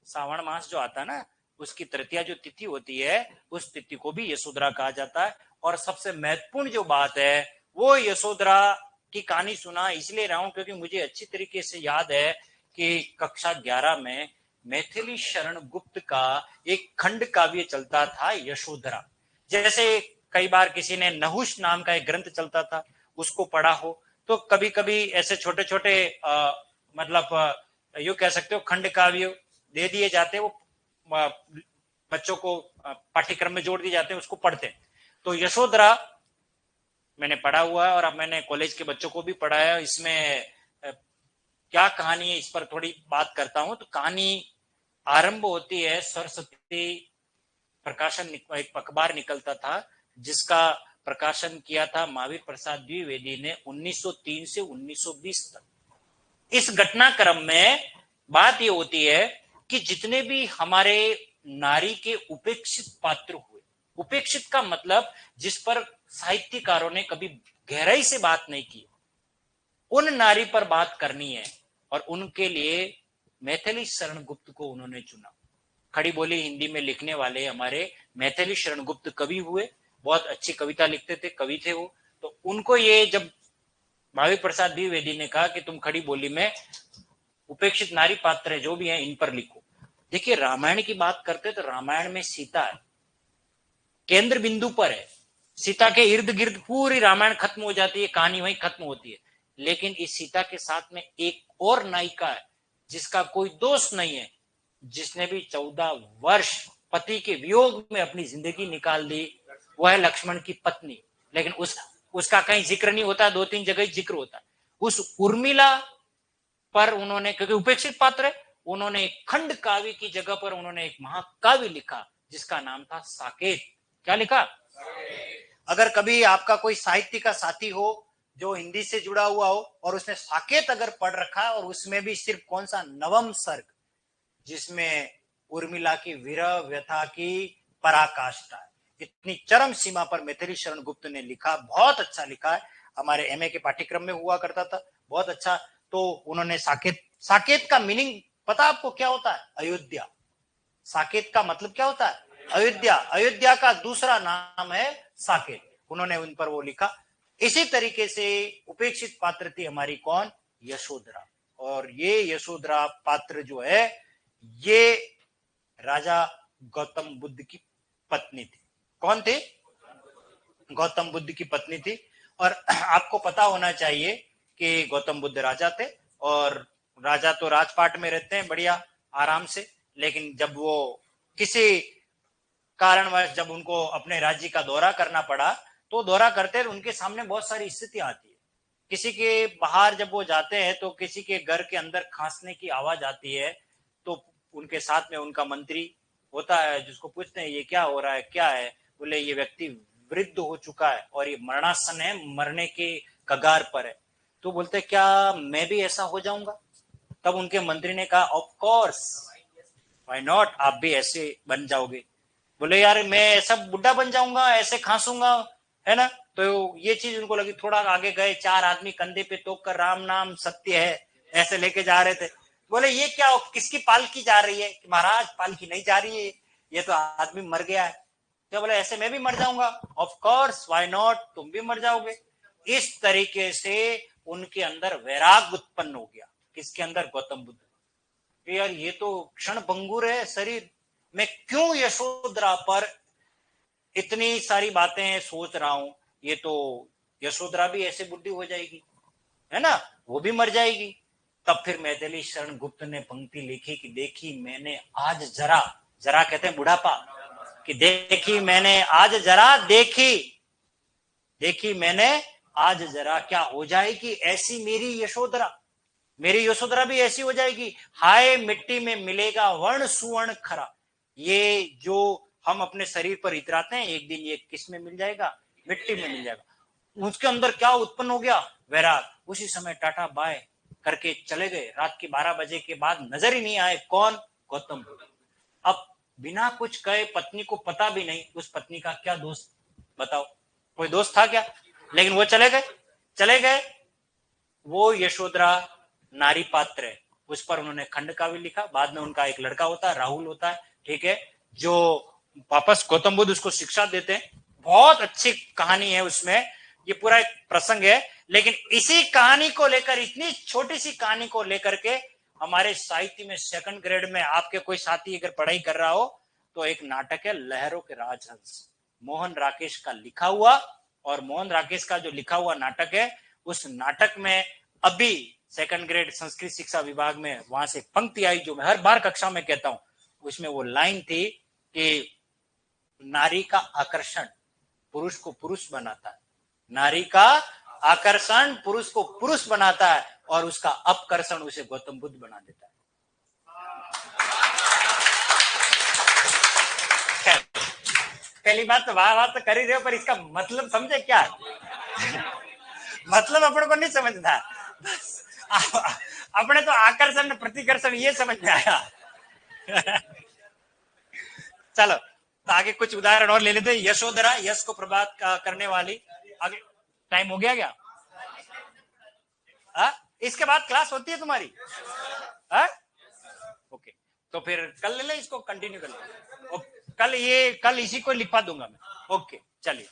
S1: सावन मास जो आता है ना, उसकी तृतीया जो तिथि होती है, उस तिथि को भी यशोधरा कहा जाता है। और सबसे महत्वपूर्ण जो बात है, वो यशोधरा की कहानी सुना इसलिए रहा हूं क्योंकि मुझे अच्छी तरीके से याद है कि कक्षा 11 में मैथिली शरण गुप्त का एक खंड काव्य चलता था, यशोधरा। जैसे कई बार किसी ने नहुष नाम का एक ग्रंथ चलता था, उसको पढ़ा हो, तो कभी कभी ऐसे छोटे छोटे मतलब यूं कह सकते हो खंड काव्य दे दिए जाते, वो बच्चों को पाठ्यक्रम में जोड़ दिए जाते हैं, उसको पढ़ते हैं। तो यशोधरा मैंने पढ़ा हुआ है और अब मैंने कॉलेज के बच्चों को भी पढ़ाया। इसमें क्या कहानी है, इस पर थोड़ी बात करता हूं। तो कहानी आरंभ होती है, सरस्वती प्रकाशन एक अखबार निकलता था जिसका प्रकाशन किया था महावीर प्रसाद द्विवेदी ने 1903 से 1920 तक। इस घटनाक्रम में बात ये होती है कि जितने भी हमारे नारी के उपेक्षित पात्र हुए, उपेक्षित का मतलब जिस पर साहित्यकारों ने कभी गहराई से बात नहीं की, उन नारी पर बात करनी है। और उनके लिए मैथिली शरण गुप्त को उन्होंने चुना। खड़ी बोली हिंदी में लिखने वाले हमारे मैथिली शरण गुप्त कवि हुए, बहुत अच्छी कविता लिखते थे, कवि थे वो। तो उनको ये जब महावीर प्रसाद द्विवेदी ने कहा कि तुम खड़ी बोली में उपेक्षित नारी पात्र जो भी हैं इन पर लिखो। देखिए, रामायण की बात करते तो रामायण में सीता है, केंद्र बिंदु पर है। सीता के इर्द गिर्द पूरी रामायण खत्म हो जाती है, कहानी वहीं खत्म होती है। लेकिन इस सीता के साथ में एक और नायिका है जिसका कोई दोष नहीं है, जिसने भी 14 वर्ष पति के वियोग में अपनी जिंदगी निकाल दी, वह है लक्ष्मण की पत्नी। लेकिन उसका कहीं जिक्र नहीं होता, 2-3 जगह जिक्र होता है। उस उर्मिला पर उन्होंने, क्योंकि उपेक्षित पात्र है, उन्होंने एक खंड काव्य की जगह पर उन्होंने एक महाकाव्य लिखा जिसका नाम था साकेत। क्या लिखा? अगर कभी आपका कोई साहित्य का साथी हो जो हिंदी से जुड़ा हुआ हो और उसने साकेत अगर पढ़ रखा है, और उसमें भी सिर्फ कौन सा, नवम सर्ग, जिसमें उर्मिला की विरह व्यथा की पराकाष्ठा है, इतनी चरम सीमा पर मैथिली शरण गुप्त ने लिखा। बहुत अच्छा लिखा है, हमारे एमए के पाठ्यक्रम में हुआ करता था, बहुत अच्छा। तो उन्होंने साकेत, साकेत का मीनिंग पता आपको क्या होता है? अयोध्या। साकेत का मतलब क्या होता है? अयोध्या। अयोध्या का दूसरा नाम है साकेत। उन्होंने उन पर वो लिखा। इसी तरीके से उपेक्षित पात्र थी हमारी कौन? यशोधरा। और ये यशोधरा पात्र जो है, ये राजा गौतम बुद्ध की पत्नी थी। कौन थी? गौतम बुद्ध की पत्नी थी। और आपको पता होना चाहिए कि गौतम बुद्ध राजा थे, और राजा तो राजपाट में रहते हैं बढ़िया आराम से, लेकिन जब वो किसी कारणवश जब उनको अपने राज्य का दौरा करना पड़ा, तो दौरा करते हैं उनके सामने बहुत सारी स्थितियां आती है। किसी के बाहर जब वो जाते हैं तो किसी के घर के अंदर खांसने की आवाज आती है, तो उनके साथ में उनका मंत्री होता है, जिसको पूछते हैं ये क्या हो रहा है, क्या है? बोले ये व्यक्ति वृद्ध हो चुका है और ये मरणासन है, मरने के कगार पर है। तो बोलते क्या मैं भी ऐसा हो जाऊंगा? तब उनके मंत्री ने कहा ऑफ कोर्स, व्हाई नॉट, आप भी ऐसे बन जाओगे। बोले यार मैं ऐसा बुढ़ा बन जाऊंगा, ऐसे खांसूंगा, है ना? तो ये चीज उनको लगी। थोड़ा आगे गए, 4 आदमी कंधे पे तोक कर राम नाम सत्य है ऐसे लेके जा रहे थे। बोले ये क्या, किसकी पालकी जा रही है? कि महाराज पालकी नहीं जा रही है, ये तो आदमी मर गया है। क्या? बोले ऐसे मैं भी मर जाऊंगा? ऑफ कोर्स, व्हाई नॉट, तुम भी मर जाओगे। इस तरीके से उनके अंदर वैराग उत्पन्न हो गया। किसके अंदर? गौतम बुद्ध। यार ये तो क्षण भंगुर है शरीर, मैं क्यों यशोधरा पर इतनी सारी बातें सोच रहा हूं? ये तो यशोधरा भी ऐसे बुद्धि हो जाएगी, है ना, वो भी मर जाएगी। तब फिर मैथिली शरण गुप्त ने पंक्ति लिखी कि देखी मैंने आज जरा, जरा कहते हैं बुढ़ापा, कि देखी मैंने आज जरा, देखी देखी मैंने आज जरा क्या हो जाएगी ऐसी मेरी यशोधरा, मेरी यशोधरा भी ऐसी हो जाएगी। हाय मिट्टी में मिलेगा वर्ण सुवर्ण खरा। ये जो हम अपने शरीर पर इतराते हैं, एक दिन ये किस में मिल जाएगा? मिट्टी में मिल जाएगा। उसके अंदर क्या उत्पन्न हो गया? वैराग। उसी समय टाटा बाय करके चले गए। रात के 12 बजे के बाद नजर ही नहीं आए। कौन? गौतम बुद्ध। अब बिना कुछ कहे पत्नी को पता भी नहीं, उस पत्नी का क्या दोस्त? बताओ, कोई दोस्त था क्या? लेकिन वो चले गए, चले गए। वो यशोधरा नारी पात्र है, उस पर उन्होंने खंड काव्य लिखा। बाद में उनका एक लड़का होता है, राहुल होता है, ठीक है, जो वापस गौतम बुद्ध उसको शिक्षा देते हैं। बहुत अच्छी कहानी है उसमें, ये पूरा एक प्रसंग है। लेकिन इसी कहानी को लेकर, इतनी छोटी सी कहानी को लेकर के हमारे साहित्य में सेकंड ग्रेड में आपके कोई साथी अगर पढ़ाई कर रहा हो तो एक नाटक है लहरों के राजहंस, मोहन राकेश का लिखा हुआ। और मोहन राकेश का जो लिखा हुआ नाटक है, उस नाटक में अभी सेकंड ग्रेड संस्कृत शिक्षा विभाग में वहां से पंक्ति आई जो मैं हर बार कक्षा में कहता हूं। उसमें वो लाइन थी कि नारी का आकर्षण पुरुष को पुरुष बनाता है, नारी का आकर्षण पुरुष को पुरुष बनाता है, और उसका अपकर्षण उसे गौतम बुद्ध बना देता है। पहली बात तो बात तो कर ही रहे हो, पर इसका मतलब समझे क्या है? मतलब अपन को नहीं समझना है, अपने तो आकर्षण प्रतिकर्षण ये समझ में आया। चलो तो आगे कुछ उदाहरण और ले लेते हैं। यशोधरा, यश को प्रभात करने वाली। आगे टाइम हो गया क्या? इसके बाद क्लास होती है तुम्हारी? ओके, तो फिर कल ले ले, इसको कंटिन्यू कर ले। कल इसी को लिखवा दूंगा मैं। ओके चलिए।